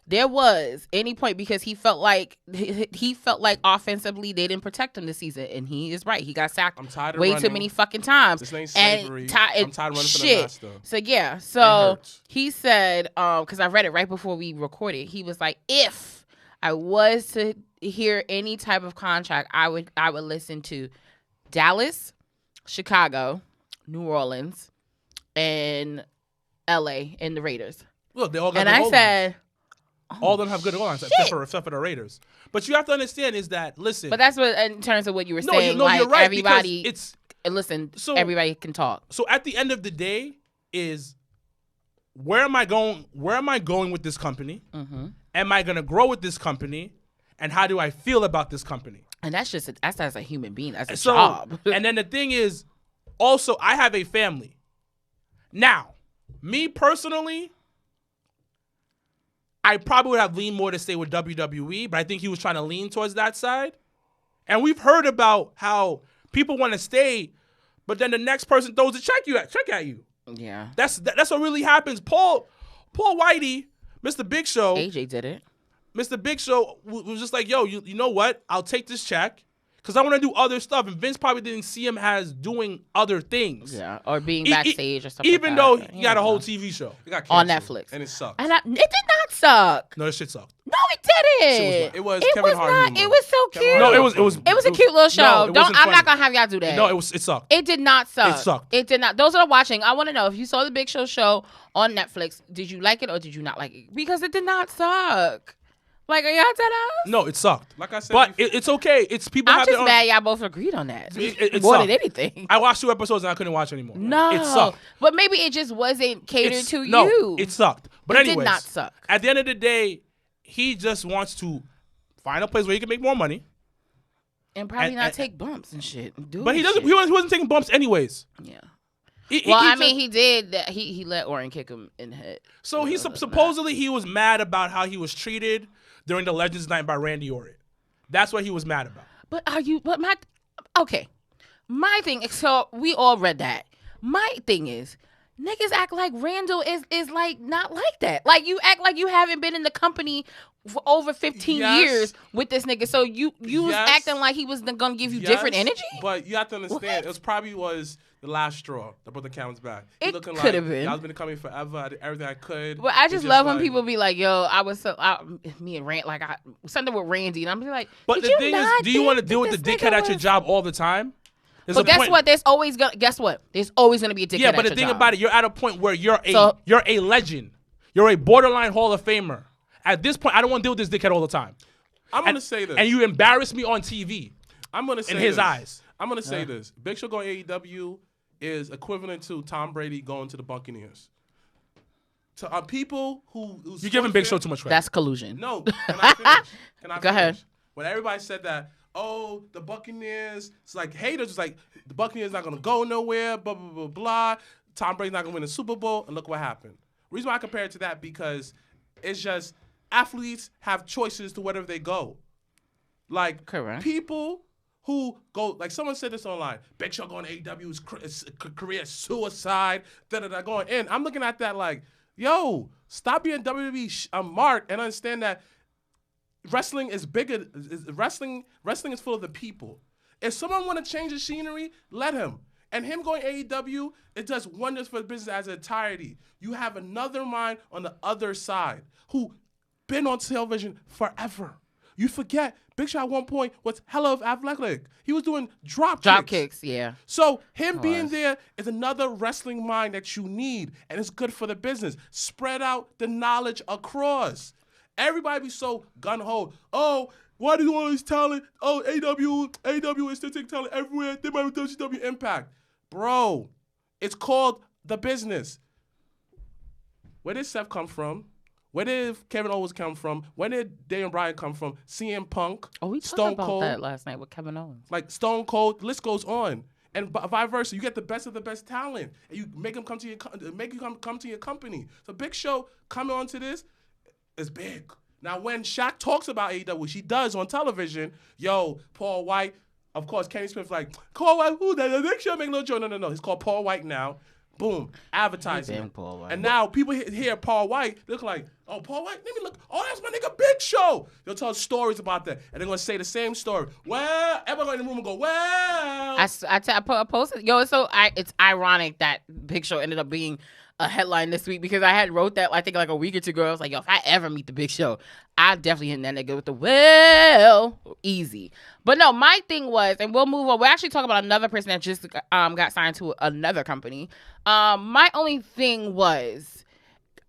there was any point, because he felt like offensively they didn't protect him this season, and he is right. He got sacked I'm tired of way too running. many fucking times. This ain't slavery. I'm tired of running for the shit. master. So yeah, It so hurts. he said, because I read it right before we recorded, he was like, if I was to hear any type of contract, I would listen to Dallas, Chicago, New Orleans, and LA and the Raiders. Look, they all got And good I O-lines. said, all of them have good lines, except for the Raiders. But you have to understand is that, listen. but that's what, in terms of what you were no, saying, like you're right. everybody, Because everybody can talk. so at the end of the day is where am I going with this company? Mm-hmm. Am I going to grow with this company? And how do I feel about this company? And that's just, that's as a human being, as a So, job. and then the thing is, also, I have a family. Now, me personally, I probably would have leaned more to stay with WWE, but I think he was trying to lean towards that side. And we've heard about how people want to stay, but then the next person throws a check at you. Yeah. That's what really happens. Paul Whitey, Mr. Big Show. AJ did it. Mr. Big Show was just like, yo, you know what? I'll take this check because I want to do other stuff. And Vince probably didn't see him as doing other things. Yeah, or being backstage or something. Even though he got a whole TV show. It got on canceled, Netflix. and it sucked. And it did not suck. No, this shit sucked. No, it didn't. It was It Kevin was Hart not. humor. It was so Kevin cute. Hart No, humor. It was a cute little show. No, it wasn't I'm funny. not gonna have y'all do that. No, it sucked. It did not suck. It sucked. It did not. Those that are watching, I want to know if you saw the Big show on Netflix. Did you like it or did you not like it? Because it did not suck. Like, are y'all dead ass? No, it sucked. Like I said, But it's okay. It's people I'm have just their own. mad y'all both agreed on that. It More sucked. than anything. I watched 2 episodes and I couldn't watch anymore. No. It sucked. But maybe it just wasn't catered to No, you. it sucked. But It did anyways, not suck. At the end of the day, he just wants to find a place where he can make more money. And probably and- not and- take bumps and shit. But he doesn't. He wasn't taking bumps anyways. Yeah. He Well, I just- mean, he did. That. He let Orton kick him in the head. So he supposedly he was mad about how he was treated during the Legends Night by Randy Orton. That's what he was mad about. But are you? But my. Okay. My thing. So we all read that. My thing is, niggas act like Randall is like not like that. Like you act like you haven't been in the company for over 15 Yes. years with this nigga. So you was Yes. acting like he was gonna give you Yes, different energy. But you have to understand, What? it was probably the last straw that brought the Counts back. He It looking could like, have been. Y'all been coming forever. I did everything I could. But I It's just love when like- people be like, "Yo, I was so me and Rand like something with Randy," and I'm just like, But "Did the you thing is, not do you want to think deal with that the this dickhead nigga at your was-" job all the time? There's But a guess point- what? There's always gonna There's always gonna be a dickhead. Yeah, but at the your thing job. about it, you're at a point where you're So- a legend. You're a borderline Hall of Famer. At this point, I don't want to deal with this dickhead all the time. I'm going to say this. And you embarrass me on TV. I'm going to say in his this. eyes. I'm going to say this. Big Show going AEW is equivalent to Tom Brady going to the Buccaneers. To people who's You're giving Big Show too much credit. That's collusion. No, can I finish? Go ahead. When everybody said that, oh, the Buccaneers, it's like haters, it's like the Buccaneers not gonna go nowhere, blah blah blah blah. Tom Brady's not gonna win the Super Bowl, and look what happened. Reason why I compare it to that because it's just athletes have choices to wherever they go. Like Correct. people who go, like someone said this online, Big Show going to AEW is career suicide, going in. I'm looking at that like, yo, stop being WWE mark and understand that wrestling is bigger. Wrestling is full of the people. If someone want to change the scenery, let him. And him going AEW, it does wonders for the business as an entirety. You have another mind on the other side who been on television forever. You forget, Big Show at one point was hella of athletic. He was doing drop kicks, yeah. So him being there is another wrestling mind that you need, and it's good for the business. Spread out the knowledge across. Everybody be so gun-ho. Oh, why do you want all this talent? Oh, AW is still taking talent everywhere. They might be WCW Impact. Bro, it's called the business. Where did Seth come from? Where did Kevin Owens come from? Where did Daniel Bryan come from? CM Punk, Oh, we talked Stone about Cold, that last night with Kevin Owens. like Stone Cold. The list goes on, and vice versa. You get the best of the best talent, and you make them come to your come to your company. So Big Show coming onto this is big. Now when Shaq talks about AEW, which he does on television, yo, Paul White. Of course, Kenny Smith's like, Paul White, who that? Big Show make no joke. No. He's called Paul White now. Boom, advertising. been Paul White. And now people hear Paul White, look like, oh, Paul White, let me look. Oh, that's my nigga Big Show. They'll tell stories about that, and they're gonna say the same story. Well, everybody in the room will go, well. I posted. Yo, it's ironic that Big Show ended up being a headline this week because I had wrote that I think like a week or two ago. I was like, yo, if I ever meet the Big Show, I definitely hit that nigga with the well easy. But no, my thing was, and we'll move on. We're actually talking about another person that just got signed to another company. My only thing was,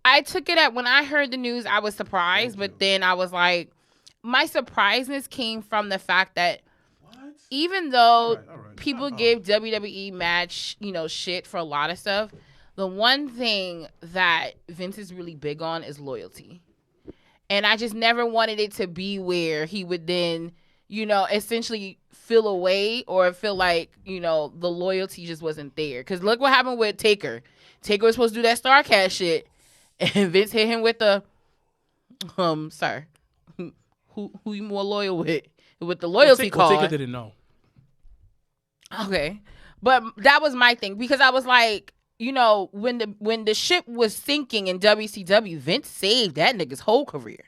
I took it at when I heard the news, I was surprised, but then I was like, my surpriseness came from the fact that even though All right. people give WWE match, shit for a lot of stuff, the one thing that Vince is really big on is loyalty. And I just never wanted it to be where he would then, essentially feel away or feel like, the loyalty just wasn't there. Because look what happened with Taker. Taker was supposed to do that StarCast shit. And Vince hit him with the, Sir, who you more loyal with the loyalty card? Ortega didn't know. Okay, but that was my thing because I was like, you know, when the ship was sinking in WCW, Vince saved that nigga's whole career.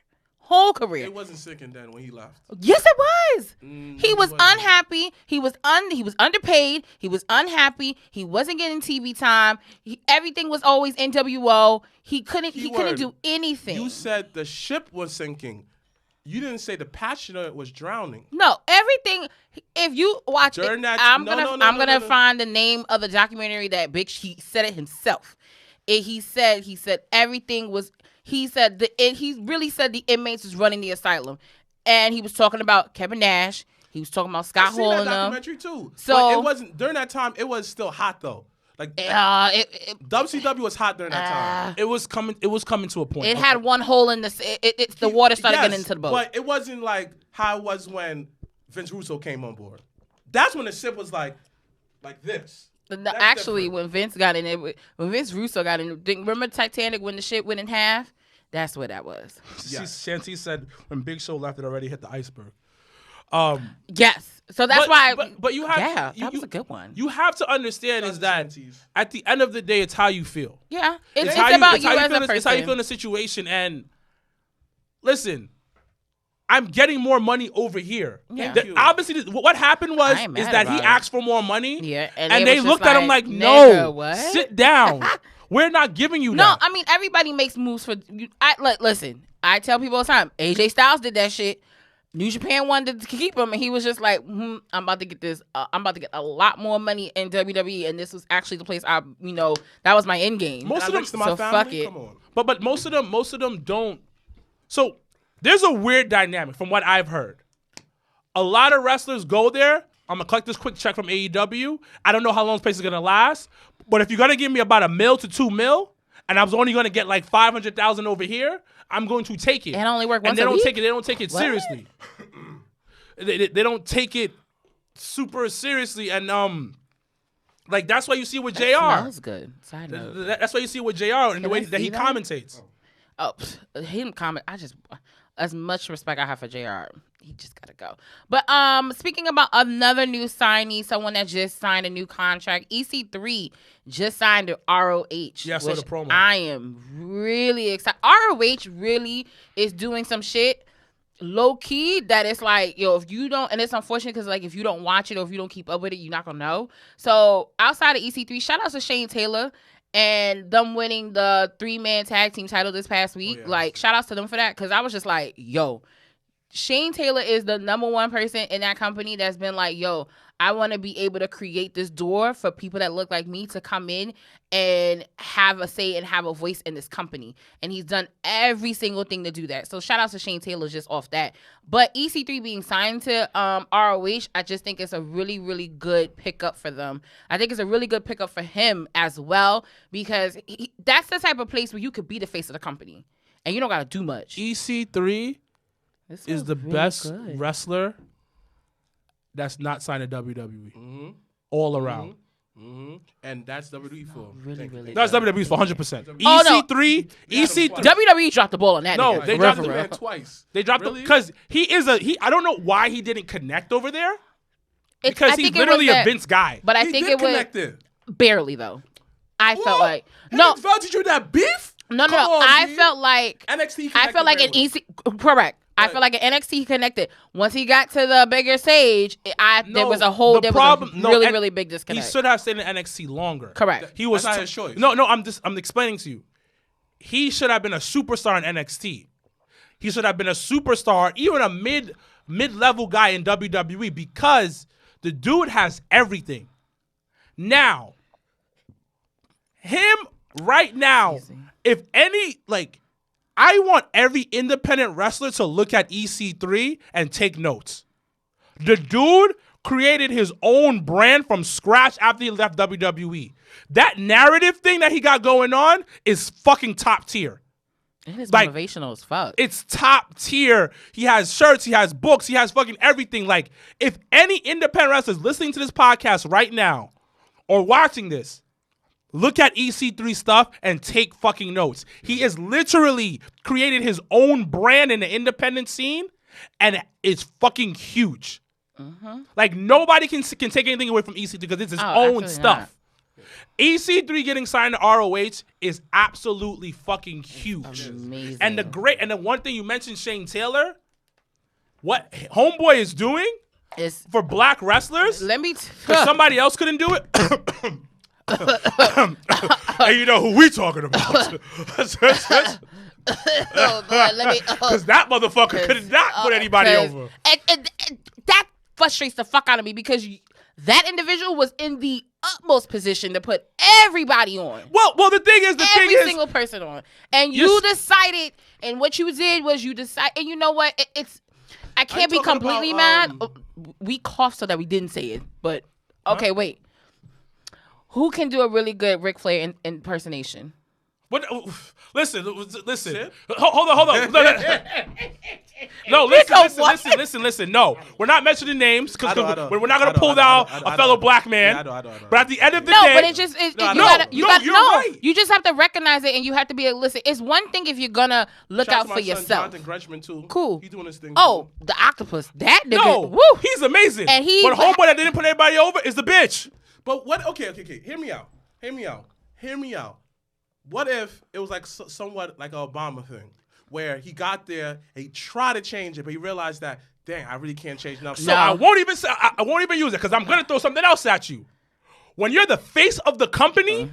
It wasn't sinking then when he left. Yes, it was. He was wasn't. unhappy. He was underpaid. He was unhappy. He wasn't getting TV time. Everything was always NWO. He couldn't do anything. You said the ship was sinking. You didn't say the passenger was drowning. No, everything. If you watch During it, that- I'm no, gonna no. find the name of the documentary that he said it himself. He said everything was. He really said the inmates was running the asylum, and he was talking about Kevin Nash. He was talking about Scott I seen Hall that and them. documentary too. So- But it wasn't during that time. It was still hot though. Like WCW was hot during that time. It was coming to a point. It had one hole in the water started getting into the boat. But it wasn't like how it was when Vince Russo came on board. That's when the ship was like this. No, That's actually, different. when Vince got in it, when Vince Russo got in, remember Titanic when the ship went in half? That's what that was. Shanti said when Big Show left, it already hit the iceberg. Yes. So that's why. But you have that was a good one. You have to understand is that Shanties. at the end of the day, it's how you feel. Yeah, it's how about you how as feel a person. It's how you feel in a situation. And listen, I'm getting more money over here. Yeah. Thank you. Obviously, what happened was I ain't is mad that he about it. asked for more money. Yeah, and was they just looked at him like, "Nigga, no, what?" sit down. We're not giving you No, that. I mean everybody makes moves for. Listen, I tell people all the time. AJ Styles did that shit. New Japan wanted to keep him, and he was just like, I'm about to get this. I'm about to get a lot more money in WWE, and this was actually the place that was my end game. Most of them to my so family. fuck it. Come on. But most of them don't. So there's a weird dynamic from what I've heard. A lot of wrestlers go there. I'm gonna collect this quick check from AEW. I don't know how long this place is gonna last, but if you're gonna give me about $1 million to $2 million, and I was only gonna get like 500,000 over here, I'm going to take it. And only work once and they a don't week? take it. They don't take it What? seriously. They don't take it super seriously, and like that's why you see with JR. Smells good. Side note. That's why you see with JR and the Can way I that he see that? commentates. Oh, him comment. As much respect I have for JR, he just gotta go. But speaking about another new signee, someone that just signed a new contract, EC3 just signed to ROH. Yeah, I saw the promo. I am really excited. ROH really is doing some shit low key that it's like, yo, if you don't, and it's unfortunate because like if you don't watch it or if you don't keep up with it, you're not gonna know. So outside of EC3, shout out to Shane Taylor and them winning the 3-man tag team title this past week. yeah. Like shout outs to them for that because I was just like, yo, Shane Taylor is the #1 person in that company that's been like, yo, I want to be able to create this door for people that look like me to come in and have a say and have a voice in this company. And he's done every single thing to do that. So shout out to Shane Taylor just off that. But EC3 being signed to ROH, I just think it's a really, really good pickup for them. I think it's a really good pickup for him as well because that's the type of place where you could be the face of the company. And you don't got to do much. EC3 This is was the really best good. wrestler that's not signed to WWE. Mm-hmm. All around. Mm-hmm. And that's WWE for. really, Thank you. really That's WWE's for 100%. Oh, no. EC3, EC3. WWE dropped the ball on that. No, nigga. they For dropped real, the for Man, real. twice. They dropped Really? because I don't know why he didn't connect over there. I Because he's think it literally was a that- Vince guy. But I He think did it was connect it. barely though. I felt What? like Him no, and Velvet drew that beef? no. Come on, I G. felt like NXT. I felt like an connected EC correct. I Right. feel like an NXT connected. Once he got to the bigger stage, there No, was a whole the there problem- was a no, really and really big He disconnect. should have stayed in NXT longer. Correct. He was That's not his choice. No, I'm explaining to you. He should have been a superstar in NXT. He should have been a superstar, even a mid-level guy in WWE because the dude has everything. Now, him right now, if any, like, I want every independent wrestler to look at EC3 and take notes. The dude created his own brand from scratch after he left WWE. That narrative thing that he got going on is fucking top tier. It is like- motivational as fuck. It's top tier. He has shirts, he has books, he has fucking everything. Like, if any independent wrestler is listening to this podcast right now or watching this, look at EC3 stuff and take fucking notes. He has literally created his own brand in the independent scene, and it's fucking huge. Like, nobody can take anything away from EC3 because it's his own stuff. Not. EC3 getting signed to ROH is absolutely fucking huge. Amazing. And the one thing you mentioned, Shane Taylor, what Homeboy is doing It's, for black wrestlers, let me. because somebody else couldn't do it. And you know who we talking about? Oh, God, let me. Because that motherfucker could not put anybody over. And that frustrates the fuck out of me because that individual was in the utmost position to put everybody on. Well, the thing is, Every single person on. And you decided, and what you did was you decided, and you know what? I can't be completely mad. We coughed so that we didn't say it, but okay, wait. Who can do a really good Ric Flair impersonation? What? Listen. Hold on. No, listen. No, we're not mentioning names because we're not gonna pull down a fellow black man. But at the end of the day, but it's just you just have to recognize it, and you have to be able to listen. It's one thing if you're gonna look out for yourself. Jonathan Gresham too. Cool. He's doing his thing. Oh, the octopus. That nigga. no, Woo. he's amazing. And but homeboy that didn't put everybody over is the bitch. But what? Okay. Hear me out. What if it was like somewhat like an Obama thing, where he got there and he tried to change it, but he realized that, dang, I really can't change nothing. So I won't even say, I won't even use it because I'm gonna throw something else at you. When you're the face of the company,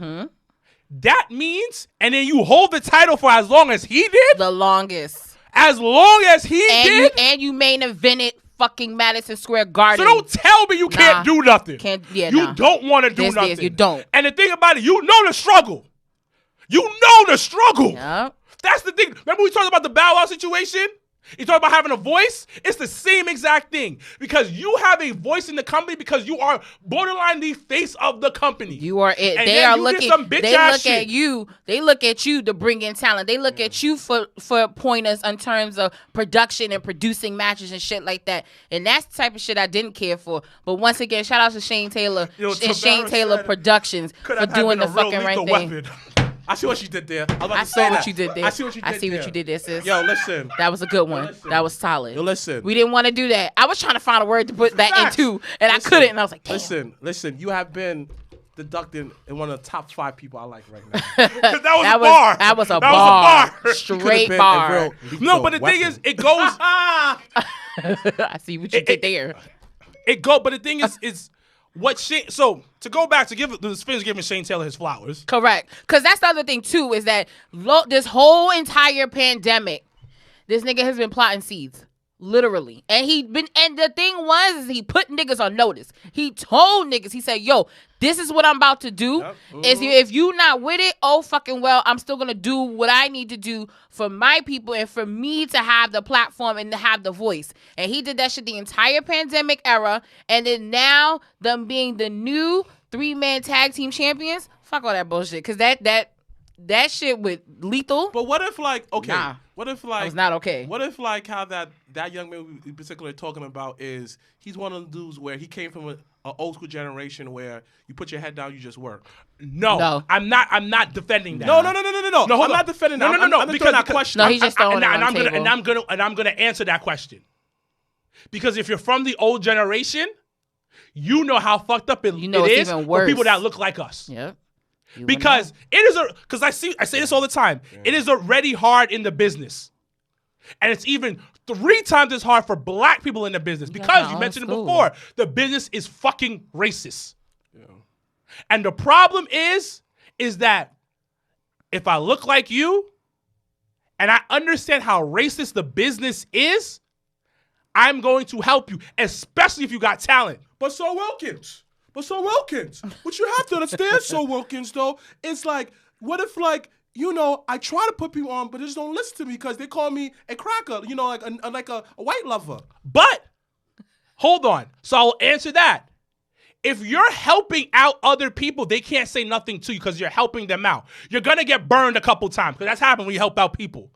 that means, and then you hold the title for as long as he did. The longest. As long as he did. And you main evented fucking Madison Square Garden. So don't tell me you can't do nothing. You don't want to do nothing. You don't. And the thing about it, you know the struggle. Yep. That's the thing. Remember we talked about the Bow Wow situation? You talk about having a voice? It's the same exact thing. Because you have a voice in the company because you are borderline the face of the company. You are it. And they are looking. at you. They look at you to bring in talent. They look at you for pointers in terms of production and producing matches and shit like that. And that's the type of shit I didn't care for. But once again, shout out to Shane Taylor and Shane Taylor Productions for doing the fucking right thing. I see what you did there. I see what you did there. I see what you did there, sis. Yo, listen. That was a good one. That was solid. Yo, listen. We didn't want to do that. I was trying to find a word to put that into, and I couldn't. And I was like, damn. Listen. You have been deducted in one of the top 5 people I like right now. That was a bar. That was a bar. Straight Straight bar. No, but the thing is, it goes. I see what you did there. But the thing is what Shane. So to go back to give the finish giving Shane Taylor his flowers. Correct. Because that's the other thing too is that this whole entire pandemic, this nigga has been plotting seeds. Literally. And the thing was he put niggas on notice. He told niggas, he said, yo, this is what I'm about to do. Yep. If you not with it, oh fucking well, I'm still gonna do what I need to do for my people and for me to have the platform and to have the voice. And he did that shit the entire pandemic era. And then now them being the new 3-man tag team champions, fuck all that bullshit. Cause that shit with Lethal. But what if Nah. What if like It was not okay. What if like how that young man we particularly talking about is he's one of the dudes where he came from an old school generation where you put your head down, you just work. No. I'm not defending that. No. No, I'm not defending that. No. I'm because that question. No, he's just throwing it on the table. And I'm gonna answer that question. Because if you're from the old generation, you know how fucked up it is for people that look like us. Yep. Because I say this all the time. Yeah. It is already hard in the business. And it's even 3 times as hard for black people in the business. Because you mentioned it before, the business is fucking racist. Yeah. And the problem is that if I look like you and I understand how racist the business is, I'm going to help you, especially if you got talent. But so Wilkins. What you have to understand, so Wilkins, though, it's like, what if, like, you know, I try to put people on, but they just don't listen to me because they call me a cracker, you know, like a white lover. But, hold on. So I'll answer that. If you're helping out other people, they can't say nothing to you because you're helping them out. You're going to get burned a couple times because that's happened when you help out people.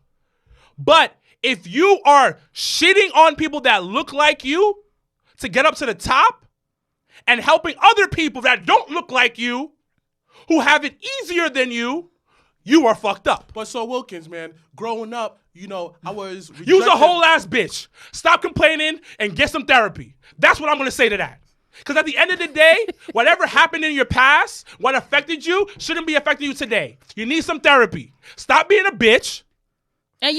But if you are shitting on people that look like you to get up to the top, and helping other people that don't look like you who have it easier than you, you are fucked up. But so Wilkins, man, growing up, I was You's a whole ass bitch. Stop complaining and get some therapy. That's what I'm gonna say to that. Because at the end of the day, whatever happened in your past, what affected you, shouldn't be affecting you today. You need some therapy. Stop being a bitch. And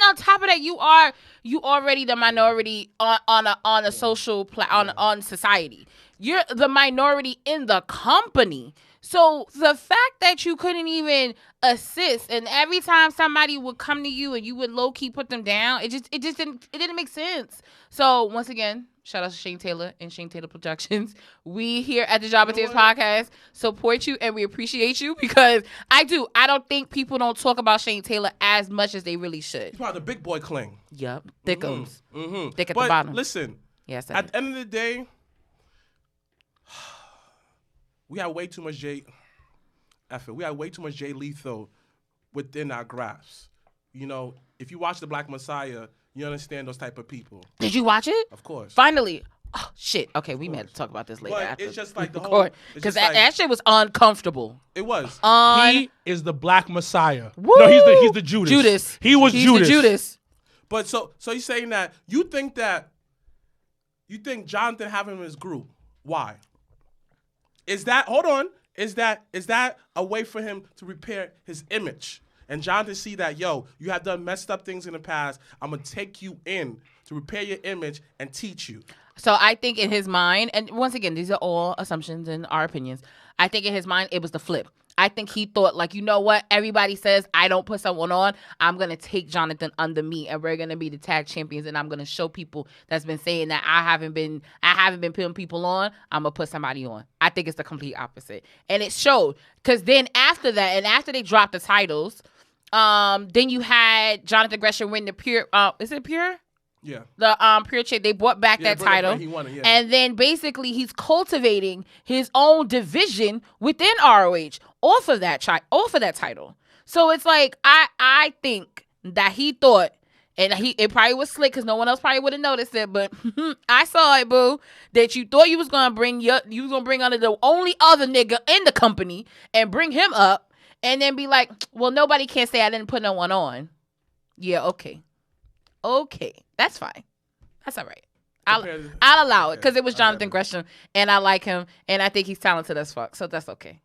on top of that, you already the minority on a social on society. You're the minority in the company. So the fact that you couldn't even assist, and every time somebody would come to you and you would low key put them down, it didn't make sense. So once again, shout out to Shane Taylor and Shane Taylor Productions. We here at the Job and Tears podcast support you and we appreciate you because I don't think people don't talk about Shane Taylor as much as they really should. He's part of the big boy cling. Yep, thickums, thick at But the bottom. listen, Yes, at the end of the day, we have way too much Jay Lethal within our grasp. If you watch The Black Messiah, you understand those type of people. Did you watch it? Of course. Finally. Oh, shit. Okay, we may have to talk about this later. But after it's just like the record, whole... because that shit was uncomfortable. It was. He is the Black Messiah. Woo! No, he's the Judas. Judas. He's the Judas. But so you're saying that you think Jonathan having him in his group. Why? Is that a way for him to repair his image? And Jonathan see that, you have done messed up things in the past. I'm going to take you in to repair your image and teach you. So I think in his mind, and once again, these are all assumptions and our opinions. I think in his mind, it was the flip. I think he thought, like, you know what? Everybody says I don't put someone on. I'm going to take Jonathan under me, and we're going to be the tag champions, and I'm going to show people that's been saying that I haven't been putting people on. I'm going to put somebody on. I think it's the complete opposite. And it showed. Because then after that, and after they dropped the titles, then you had Jonathan Gresham win the Pure, is it Pure? Yeah. The Pure Champ, they brought back that title. He won it, yeah. And then basically he's cultivating his own division within ROH off of that title. So it's like I think that he thought, and it probably was slick because no one else probably would have noticed it, but I saw it, boo, that you thought you was gonna bring under the only other nigga in the company and bring him up and then be like, well, nobody can say I didn't put no one on. Yeah, okay. That's fine. That's all right. I'll allow it because it was Jonathan Gresham, and I like him, and I think he's talented as fuck, so that's okay.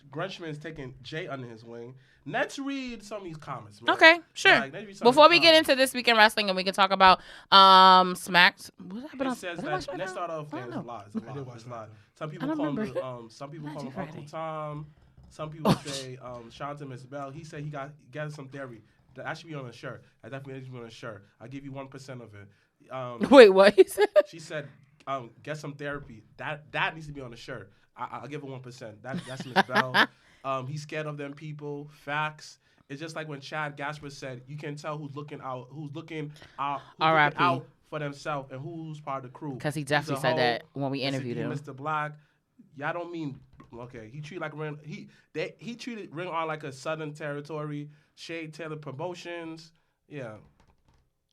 Gresham is taking Jay under his wing. Let's read some of these comments, man. Okay, sure. Before we get into this week in wrestling, and we can talk about Smacks. What happened on? It says that, let's start off there. It's a lot. It's a lot. Some people call him Uncle Tom. Some people say shout out to Miss Bell. He said he got some theory. That should be on a shirt. I definitely need to be on a shirt. I'll give you 1% of it. Wait, what? He said? She said, get some therapy. That needs to be on a shirt. I'll give it 1%. That's Miss Bell. He's scared of them people. Facts. It's just like when Chad Gasper said, you can tell who's looking out for themselves and who's part of the crew. Because he definitely said that when we interviewed him. Mrblacc. Y'all don't mean okay. He treated he treated Ring on like a Southern territory. Shade Taylor Promotions. Yeah.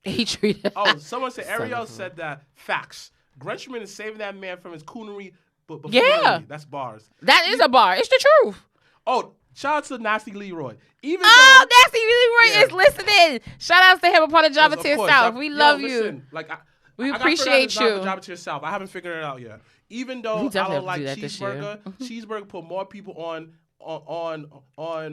He treated. Someone said Ariel said that. Facts. Gresham is saving that man from his coonery. But yeah, that's bars. That is a bar. It's the truth. Oh, shout out to Nasty Leroy. Nasty Leroy is listening. Shout out to him upon the Job to yourself. We love you. We appreciate you. Job to yourself. I haven't figured it out yet. Even though I don't like Cheeseburger, Cheeseburger put more people on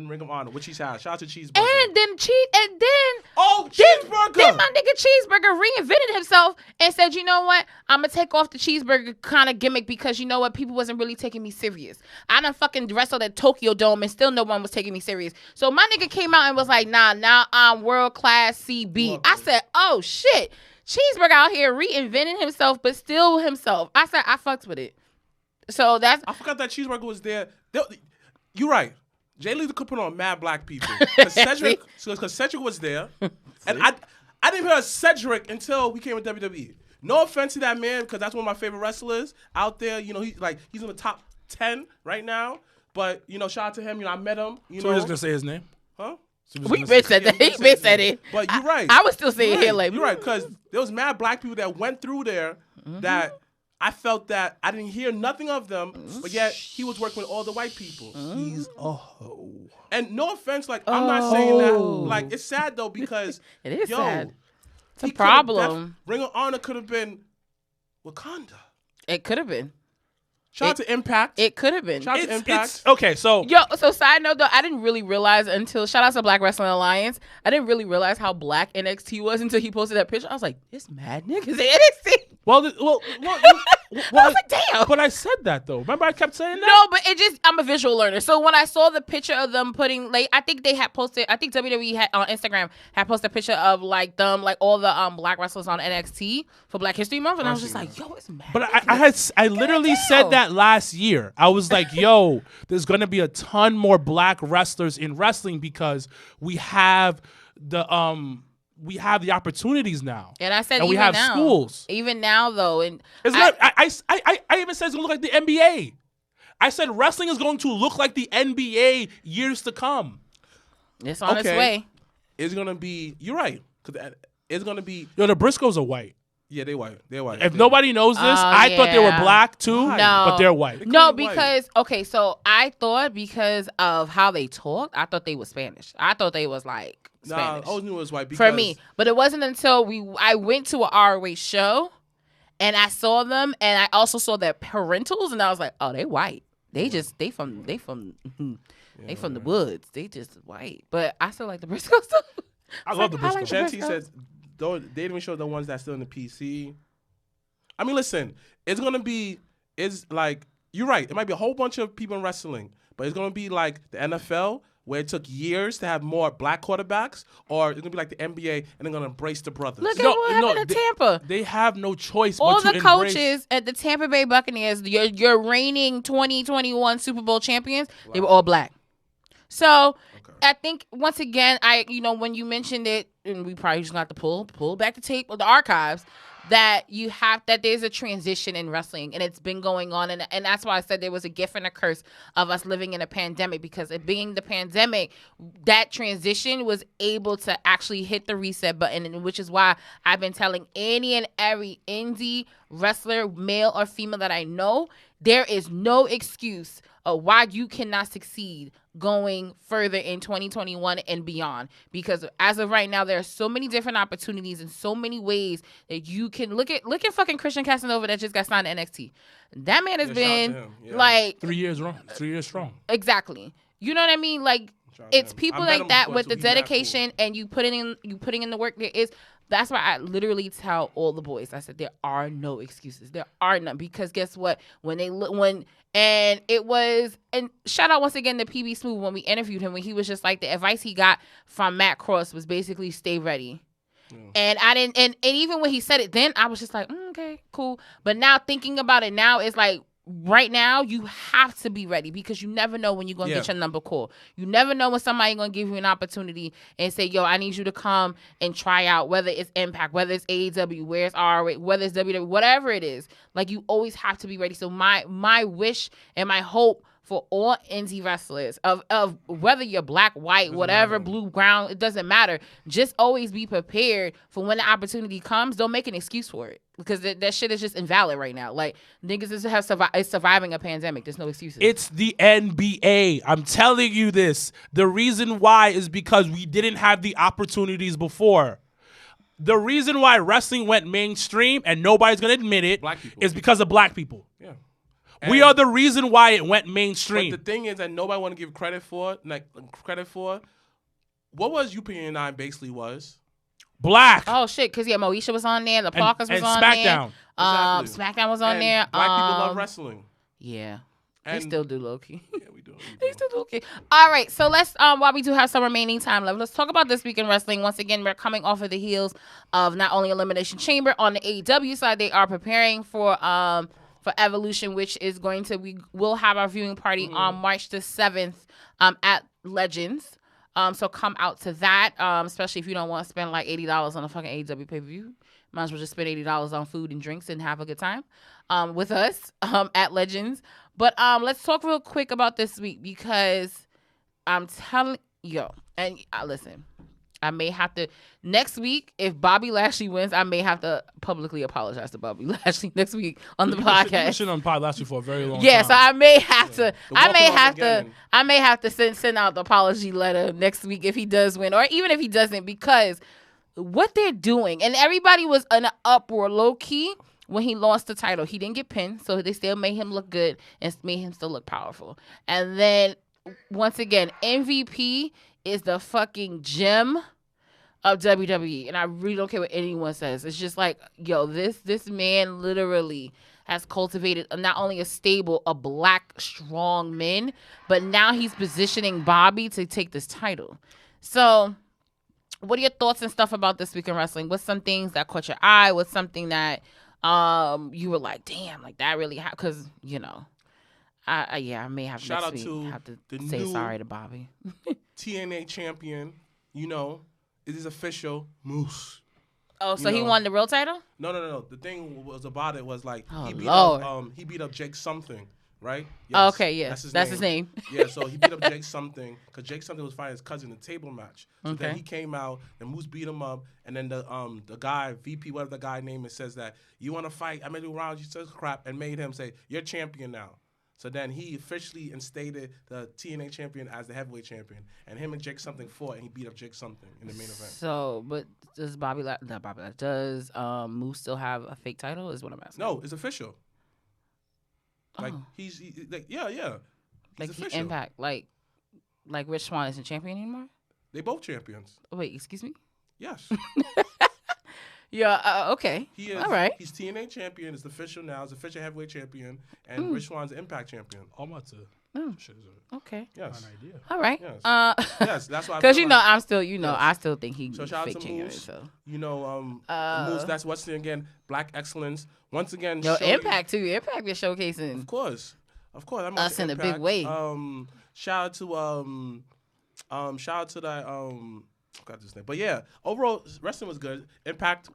Ring of Honor, which he's had. Shout out to Cheeseburger. And then Cheeseburger. Then my nigga Cheeseburger reinvented himself and said, you know what? I'm gonna take off the cheeseburger kind of gimmick because you know what? People wasn't really taking me serious. I done fucking wrestled at Tokyo Dome and still no one was taking me serious. So my nigga came out and was like, nah, now I'm world class CB. I said, oh shit. Cheeseburger out here reinventing himself, but still himself. I said, I fucks with it. So I forgot that Cheeseburger was there. You're right. Jay Lethal could put on mad black people. Because Cedric was there. And I didn't hear Cedric until we came with WWE. No offense to that man, because that's one of my favorite wrestlers out there. You know, he's in the top 10 right now. But, shout out to him. I met him. So we're just going to say his name? Huh? We been said that. He been said it. But you're right. I was still saying here like. You're right, because there was mad black people that went through there that I felt that I didn't hear nothing of them, but yet he was working with all the white people. He's a hoe. And no offense, like I'm not saying that. Oh. Like it's sad though because It is sad. It's a he could've problem. Ring of Honor could have been Wakanda. It could have been. Shout out to Impact. It could have been. Shout out to Impact. It's okay. So Yo, so side note though, I didn't really realize until shout out to Black Wrestling Alliance. I didn't really realize how black NXT was until he posted that picture. I was like, this mad niggas in NXT. well, I was like, damn. But I said that though. Remember, I kept saying that. No, but it just I'm a visual learner. So when I saw the picture of them putting like I think they had posted I think WWE had on Instagram had posted a picture of like them like all the black wrestlers on NXT for Black History Month and I was just like, yo, it's mad. But I literally said that last year. I was like, yo, there's gonna be a ton more black wrestlers in wrestling because we have the opportunities now. And I said and we even have now, schools. even now though, and It's not. I even said it's gonna look like the NBA. I said wrestling is going to look like the NBA years to come. it's on its Okay. way. It's gonna be. You're right. Because it's gonna be. Yo, the Briscoes are white. Yeah, they white. They're white. If nobody knows this, I thought they were yeah. black too, Why? No. but they're white. No, White. because okay, so I thought because of how they talked, I thought they were Spanish. I thought they was like Nah, Spanish I always knew it was white. for Because me. But it wasn't until I went to a ROH show and I saw them and I also saw their parentals and I was like, oh, they white. They from the woods. They just white. But I still like the Briscoes. I love the I like Briscoes. the Shanti Briscoes. says they didn't even show the ones that's still in the PC. I mean, listen, it's gonna be. It's like you're right. It might be a whole bunch of people in wrestling, but it's gonna be like the NFL, where it took years to have more black quarterbacks, or it's gonna be like the NBA, and they're gonna embrace the brothers. Look at what happened to Tampa. They have no choice All but the to embrace. coaches at the Tampa Bay Buccaneers, your reigning 2021 Super Bowl champions, they were all black. So I think once again, when you mentioned it, and we probably just got to pull back the tape of the archives, that there's a transition in wrestling and it's been going on. And that's why I said there was a gift and a curse of us living in a pandemic, because it being the pandemic, that transition was able to actually hit the reset button. And which is why I've been telling any and every indie wrestler, male or female that I know, there is no excuse of why you cannot succeed going further in 2021 and beyond. Because as of right now, there are so many different opportunities and so many ways that you can look at fucking Christian Casanova that just got signed to NXT. That man has Yeah, shout out been to him. Yeah. like 3 years wrong. 3 years strong. exactly. You know what I mean? Like Shout out to it's him. people I met like him that before, with too. the He's mad cool. dedication and you putting in the work. That's why I literally tell all the boys. I said there are no excuses. There are none, because guess what? And shout out once again to PB Smooth when we interviewed him, when he was just like, the advice he got from Matt Cross was basically stay ready. And I didn't, and even when he said it then, I was just like, okay, cool. But now thinking about it now, it's like, right now, you have to be ready, because you never know when you're going to get your number called. You never know when somebody's going to give you an opportunity and say, yo, I need you to come and try out, whether it's Impact, whether it's AEW, where it's ROH, whether it's WWE, whatever it is. Like, you always have to be ready. So my wish and my hope for all indie wrestlers of whether you're black, white, whatever, blue, brown, it doesn't matter. Just always be prepared for when the opportunity comes. Don't make an excuse for it, because that shit is just invalid right now. Like, niggas is surviving a pandemic. There's no excuses. It's the NBA. I'm telling you this. The reason why is because we didn't have the opportunities before. The reason why wrestling went mainstream, and nobody's going to admit it, Black people. is because of black people. Yeah. We are the reason why it went mainstream. But the thing is that nobody want to give credit for. What was UPN9 basically was? Black. Oh shit, because Moesha was on there, the Parkers was and on SmackDown. there. Exactly. SmackDown was on And there. Black people love wrestling. Yeah. And They still do, low-key. Yeah, we do. They still do, okay. All right, so let's, while we do have some remaining time left, let's talk about this week in wrestling. Once again, we're coming off of the heels of not only Elimination Chamber, on the AEW side, they are preparing for Evolution, which is we will have our viewing party on March the 7th at Legends. So come out to that, especially if you don't want to spend like $80 on a fucking AEW pay-per-view. Might as well just spend $80 on food and drinks and have a good time with us at Legends. But let's talk real quick about this week, because I'm telling you, and listen, I may have to next week if Bobby Lashley wins. I may have to publicly apologize to Bobby Lashley next week on the podcast. You've been on Pod Lashley for a very long Yeah, time. so I may have to. The I may walking on have again. to. I may have to send out the apology letter next week if he does win, or even if he doesn't, because what they're doing, and everybody was in an uproar, low key. When he lost the title, he didn't get pinned, so they still made him look good and made him still look powerful. And then, once again, MVP is the fucking gem of WWE, and I really don't care what anyone says. It's just like, yo, this man literally has cultivated not only a stable of black strong men, but now he's positioning Bobby to take this title. So, what are your thoughts and stuff about this week in wrestling? What's some things that caught your eye? What's something that you were like, damn, like that really happened? Because, you know, I may have Shout next out week to have to the say new sorry to Bobby. TNA champion, you know, it is official. Moose. Oh, so You he know. won the real title? No. The thing was about it was like Oh, he Lord. beat up Jake something, right? Oh, Yes, okay, yeah. That's his name. Yeah, so he beat up Jake something because Jake something was fighting his cousin in a table match. So then Okay. he came out and Moose beat him up, and then the guy VP, whatever the guy name is, says that you want to fight. I made you rounds. You says crap and made him say you're champion now. So then he officially instated the TNA champion as the heavyweight champion, and him and Jake something fought, and he beat up Jake something in the main event. So, but does does Moose still have a fake title? Is what I'm asking. No, it's official. Like Oh. he's like yeah. He's like official. Impact, like Rich Swann isn't champion anymore. They both champions. Oh, wait, excuse me. Yes. Yeah. Okay. He is. All right. He's TNA champion. It's official now. He's official heavyweight champion, and Rich Swann's Impact champion. I'm about to. Mm. Shit, Okay. Yes. an idea. All right. Yes. Yes. That's why. Because you know, I'm still, you know, Yes. I still think he So shout out fake to champion. Moose. So You know, Moose. That's what's again. Black excellence. Once again. yo, showing- Impact too. Impact is showcasing. Of course. I'm Us in a big Impact. way. Shout out to that I forgot this name. But yeah, overall wrestling was good. Impact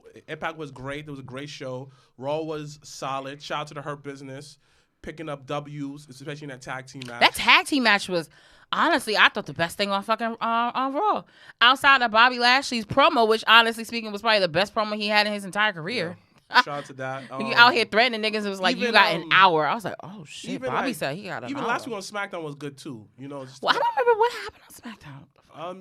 was great. It was a great show. Raw was solid. Shout out to the Hurt Business picking up W's, especially in that tag team match. That tag team match was honestly, I thought the best thing on fucking on Raw, outside of Bobby Lashley's promo, which honestly speaking was probably the best promo he had in his entire career. Shout out to that. You out here threatening niggas. It was like you even, got an hour. I was like, oh shit. even, Bobby like, said he got an Even hour. last week on SmackDown was good too. You know, just, Well, I don't remember what happened on SmackDown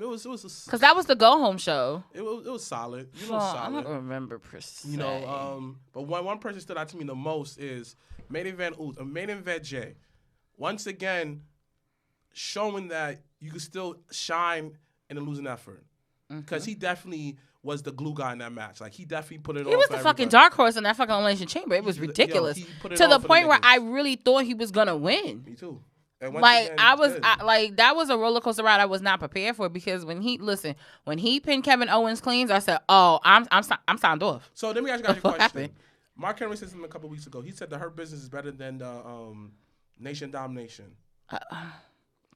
it was because that was the go home show. it was solid. You So know, I solid. don't remember per se. You know, but one person stood out to me the most is main event Jay. Once again, showing that you can still shine in a losing effort. Because he definitely was the glue guy in that match. Like he definitely put it on. He was for the fucking everybody. dark horse in that fucking elimination chamber. It was Yo, ridiculous he put it to on the for the point where niggas. I really thought he was gonna win. Me too. And once Like again, I he was, did. like that was a roller coaster ride. I was not prepared for because when he pinned Kevin Owens cleans, I said, "Oh, I'm signed off." So let me ask you guys a What question. happened? Mark Henry said something a couple weeks ago. He said the Hurt Business is better than the Nation Domination.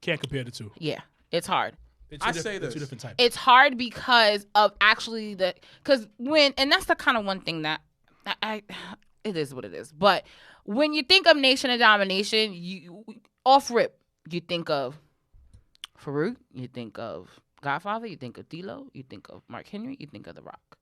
Can't compare the two. Yeah, it's hard. They're I two say they're this. two different types. It's hard because of actually because and that's the kind of one thing that it is what it is. But when you think of Nation of Domination, you off rip, you think of Farouk, you think of Godfather, you think of D-Lo, you think of Mark Henry, you think of The Rock.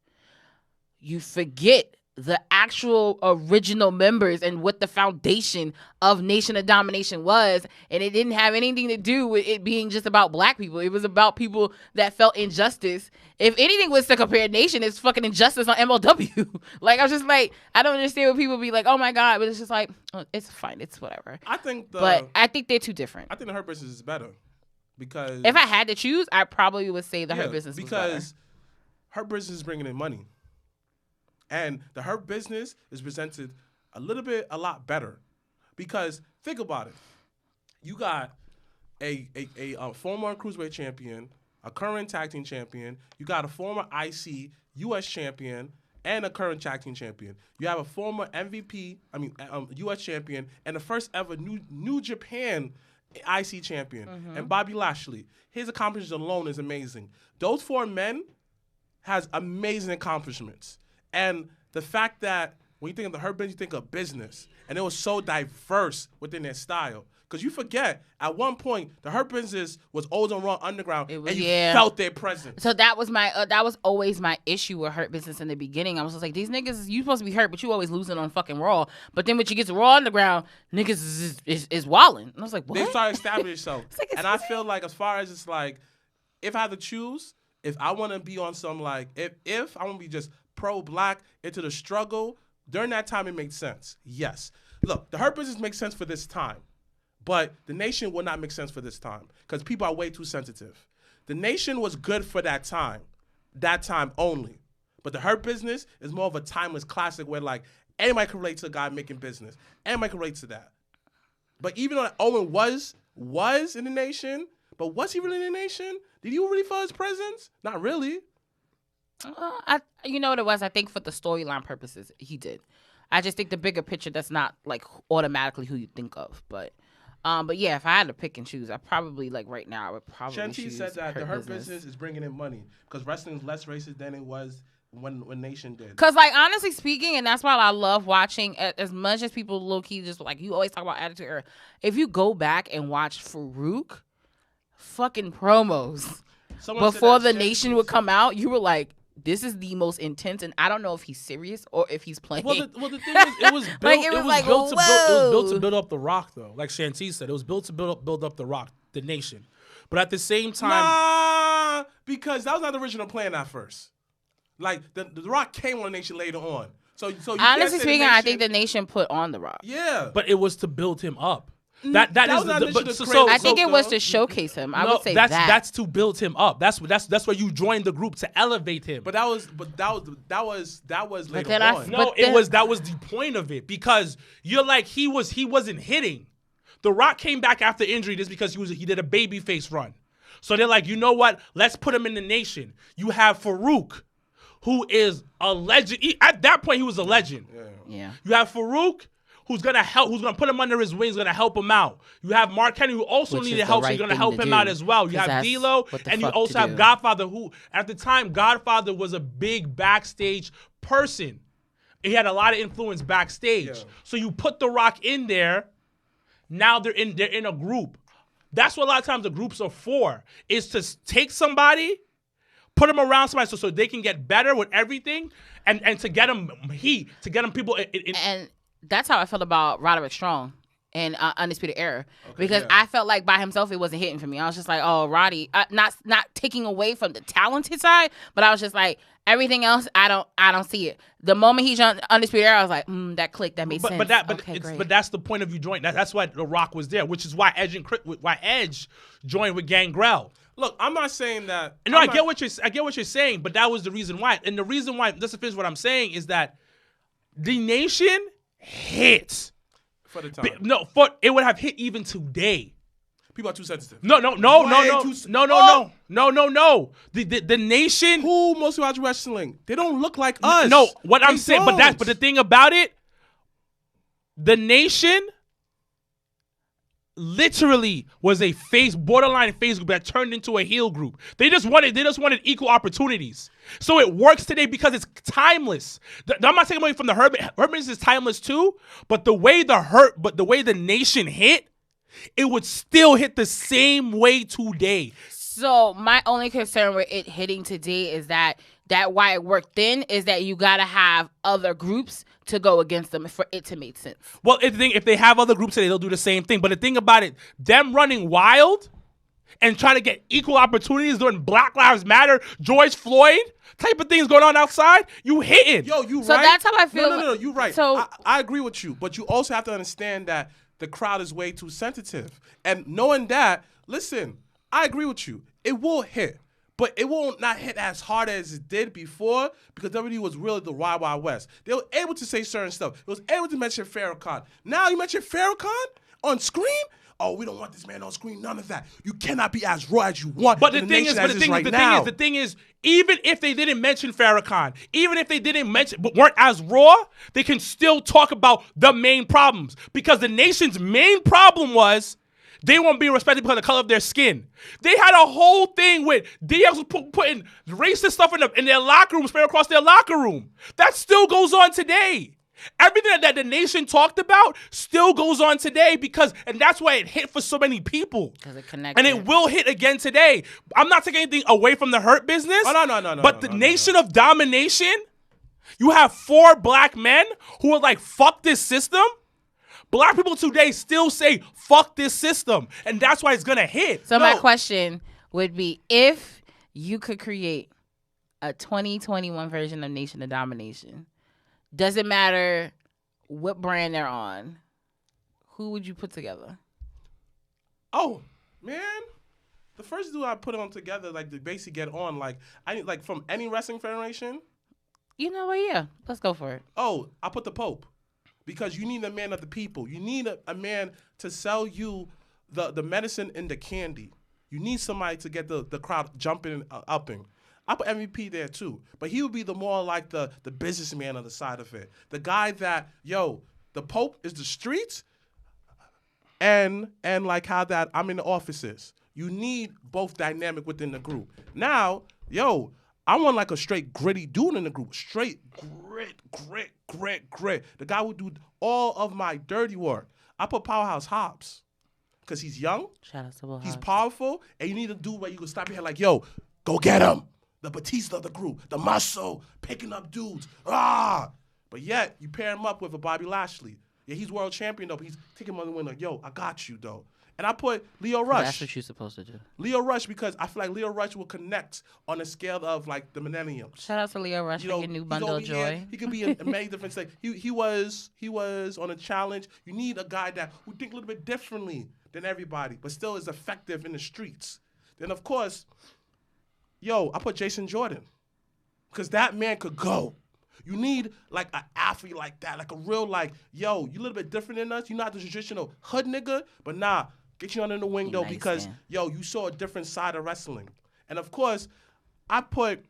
You forget the actual original members and what the foundation of Nation of Domination was. And it didn't have anything to do with it being just about black people. It was about people that felt injustice. If anything was to compare Nation, it's fucking injustice on MLW. Like, I was just like, I don't understand when people be like, oh my God. But it's just like, oh, it's fine. It's whatever. I think But I think they're two different. I think the Hurt Business is better because If I had to choose, I probably would say the Hurt Business was better. because Hurt Business is bringing in money, and the Hurt Business is presented a lot better because think about it. You got a former cruiserweight champion, a current tag team champion. You got a former IC U.S. champion and a current tag team champion. You have a former MVP, U.S. champion, and the first ever New Japan IC champion, and Bobby Lashley. His accomplishments alone is amazing. Those four men has amazing accomplishments, and the fact that when you think of the Hurt Business, you think of business. And it was so diverse within their style. Because you forget, at one point, the Hurt Business was always on Raw Underground, and you felt their presence. So that was that was always my issue with Hurt Business in the beginning. I was just like, these niggas, you supposed to be hurt, but you always losing on fucking Raw. But then when you get to Raw Underground, niggas is wilding. And I was like, what? They started establishing themselves. Like, and I feel like, as far as it's like, if I had to choose, if I want to be on some, like, if I want to be just pro-black into the struggle, during that time, it makes sense. Yes. Look, the Hurt Business makes sense for this time. But the Nation will not make sense for this time because people are way too sensitive. The Nation was good for that time only. But the Hurt Business is more of a timeless classic where, like, anybody can relate to a guy making business. Anybody can relate to that. But even though Owen was in the Nation, but was he really in the Nation? Did you really feel his presence? Not really. You know what it was? I think for the storyline purposes, he did. I just think the bigger picture, that's not, like, automatically who you think of. But yeah, if I had to pick and choose, I probably, like, right now, I would probably Shanti said that the Hurt Business is bringing in money because wrestling is less racist than it was when Nation did. Because, like, honestly speaking, and that's why I love watching, as much as people low-key just, like, you always talk about Attitude Era. If you go back and watch Farouk, fucking promos, before the Nation would come out, you were like, this is the most intense, and I don't know if he's serious or if he's playing. Well, the thing is, it was built, like, it was built to build up The Rock, though. Like Shanti said, it was built to build up The Rock, the Nation. But at the same time, nah, because that was not the original plan at first. Like the Rock came on the Nation later on. So you honestly speaking, I think the Nation put on The Rock. Yeah, but it was to build him up. I think it was to showcase him. I would say that's to build him up. That's where you joined the group to elevate him. But that was later on. No, that was the point of it because you're like he wasn't hitting. The Rock came back after injury just because he did a babyface run. So they're like, you know what? Let's put him in the Nation. You have Farouk, who is a legend. At that point, he was a legend. Yeah. You have Farouk, who's gonna put him under his wings, gonna help him out. You have Mark Henry, who also needed help, so you're gonna help him out as well. You have D'Lo, and you also have Godfather, who at the time Godfather was a big backstage person. He had a lot of influence backstage. Yeah. So you put The Rock in there. Now they're in a group. That's what a lot of times the groups are for, is to take somebody, put them around somebody so they can get better with everything, and to get them heat, to get them people and that's how I felt about Roderick Strong in Undisputed Era, because I felt like by himself it wasn't hitting for me. I was just like, oh, Roddy, not taking away from the talented side, but I was just like, everything else, I don't see it. The moment he jumped Undisputed Era, I was like, that clicked, that made sense. But that's the point of you joining. That's why The Rock was there, which is why Edge joined with Gangrel. Look, I'm not saying that. No, I get what you're saying, but that was the reason why. And the reason why, just to finish what I'm saying, is that the Nation hit for the time. It would have hit even today. People are too sensitive. No. The Nation who mostly watch wrestling, they don't look like us. No, what I'm saying, but the thing about it, the Nation literally was a borderline face group that turned into a heel group. They just wanted equal opportunities. So it works today because it's timeless. I'm not taking away from the Hurt Business is timeless too, but the way the Nation hit, it would still hit the same way today. So my only concern with it hitting today is that why it worked then is that you gotta have other groups to go against them for it to make sense. Well, if they have other groups today, they'll do the same thing. But the thing about it, them running wild and trying to get equal opportunities during Black Lives Matter, George Floyd type of things going on outside, you hitting. Yo, you right. So that's how I feel. No, you're right. So I agree with you, but you also have to understand that the crowd is way too sensitive. And knowing that, listen, I agree with you. It will hit. But it will not hit as hard as it did before because WWE was really the Wild Wild West. They were able to say certain stuff. It was able to mention Farrakhan. Now you mention Farrakhan on screen? Oh, we don't want this man on screen. None of that. You cannot be as raw as you want. But the thing is, even if they didn't mention Farrakhan, even if they weren't as raw, they can still talk about the main problems because the Nation's main problem was they weren't being respected because of the color of their skin. They had a whole thing with DX was putting racist stuff in their locker room, spread across their locker room. That still goes on today. Everything that the nation talked about still goes on today and that's why it hit for so many people. Because it connected. And it will hit again today. I'm not taking anything away from the Hurt Business. Oh, no. But the Nation of Domination, you have 4 black men who are like, fuck this system. Black people today still say, fuck this system. And that's why it's going to hit. So my question would be, if you could create a 2021 version of Nation of Domination, doesn't matter what brand they're on, who would you put together? Oh, man. The first dude I put on together, like, to basically get on, like, from any wrestling federation. You know what? Yeah. Let's go for it. Oh, I put the Pope. Because you need a man of the people. You need a man to sell you the medicine and the candy. You need somebody to get the crowd jumping and upping. I put MVP there too. But he would be the more like the businessman on the side of it. The guy that, the Pope is the streets and like how that I'm in the offices. You need both dynamic within the group. Now, I want like a straight gritty dude in the group. Straight grit. The guy would do all of my dirty work. I put Powerhouse Hobbs because he's young. Shout out to Will He's Hobbs. powerful, and you need a dude where you can stop your head like, go get him. The Batista of the group, the muscle, picking up dudes. But yet, you pair him up with a Bobby Lashley. Yeah, he's world champion, though, but he's taking him on the winner. I got you, though. And I put Leo Rush. That's what you're supposed to do. Leo Rush, because I feel like Leo Rush will connect on a scale of, like, the millenniums. Shout out to Leo Rush for your new bundle of joy. He could be in many different things. He was on a challenge. You need a guy who think a little bit differently than everybody, but still is effective in the streets. Then, of course, I put Jason Jordan. Because that man could go. You need, like, an athlete like that. Like, a real, like, you a little bit different than us. You're not the traditional hood nigga. But, nah, get you under the wing, though, Nice, because, man. you saw a different side of wrestling. And, of course, I put,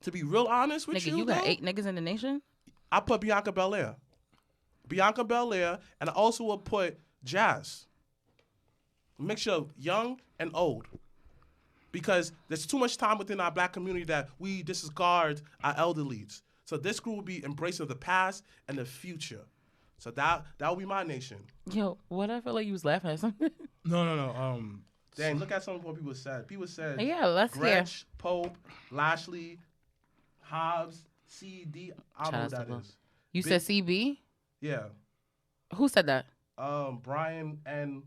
to be real honest with Nigga, you, you got though, 8 niggas in the nation? I put Bianca Belair. And I also will put Jazz. A mixture of young and old. Because there's too much time within our black community that we disregard our elderlies. So this group will be embracing the past and the future. So that will be my nation. Yo, what I feel like you was laughing at something. No. Dang, look at some of what people said. People said Yeah, let's hear. Gretch, Pope, Lashley, Hobbs, CD. I don't know what that is. You said CB? Yeah. Who said that? Brian and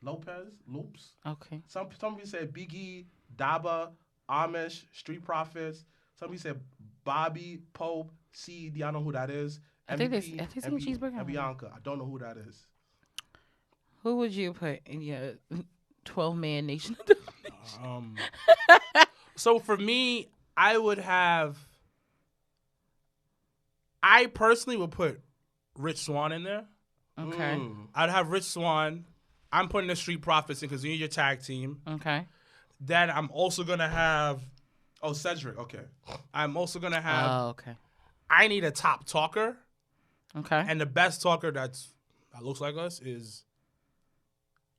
Loops. Okay. Some people said Biggie, Daba, Amish, Street Profits. Some people said Bobby, Pope, CD. I don't know who that is. I think MVP, they seen Cheeseburger. and Bianca. I don't know who that is. Who would you put in your 12-man nation? So for me, I personally would put Rich Swann in there. Okay. I'd have Rich Swann. I'm putting the Street Profits in because you need your tag team. Okay. Then I'm also going to have... Oh, Cedric. Okay. I'm also going to have... Oh, okay. I need a top talker. Okay. And the best talker that looks like us is...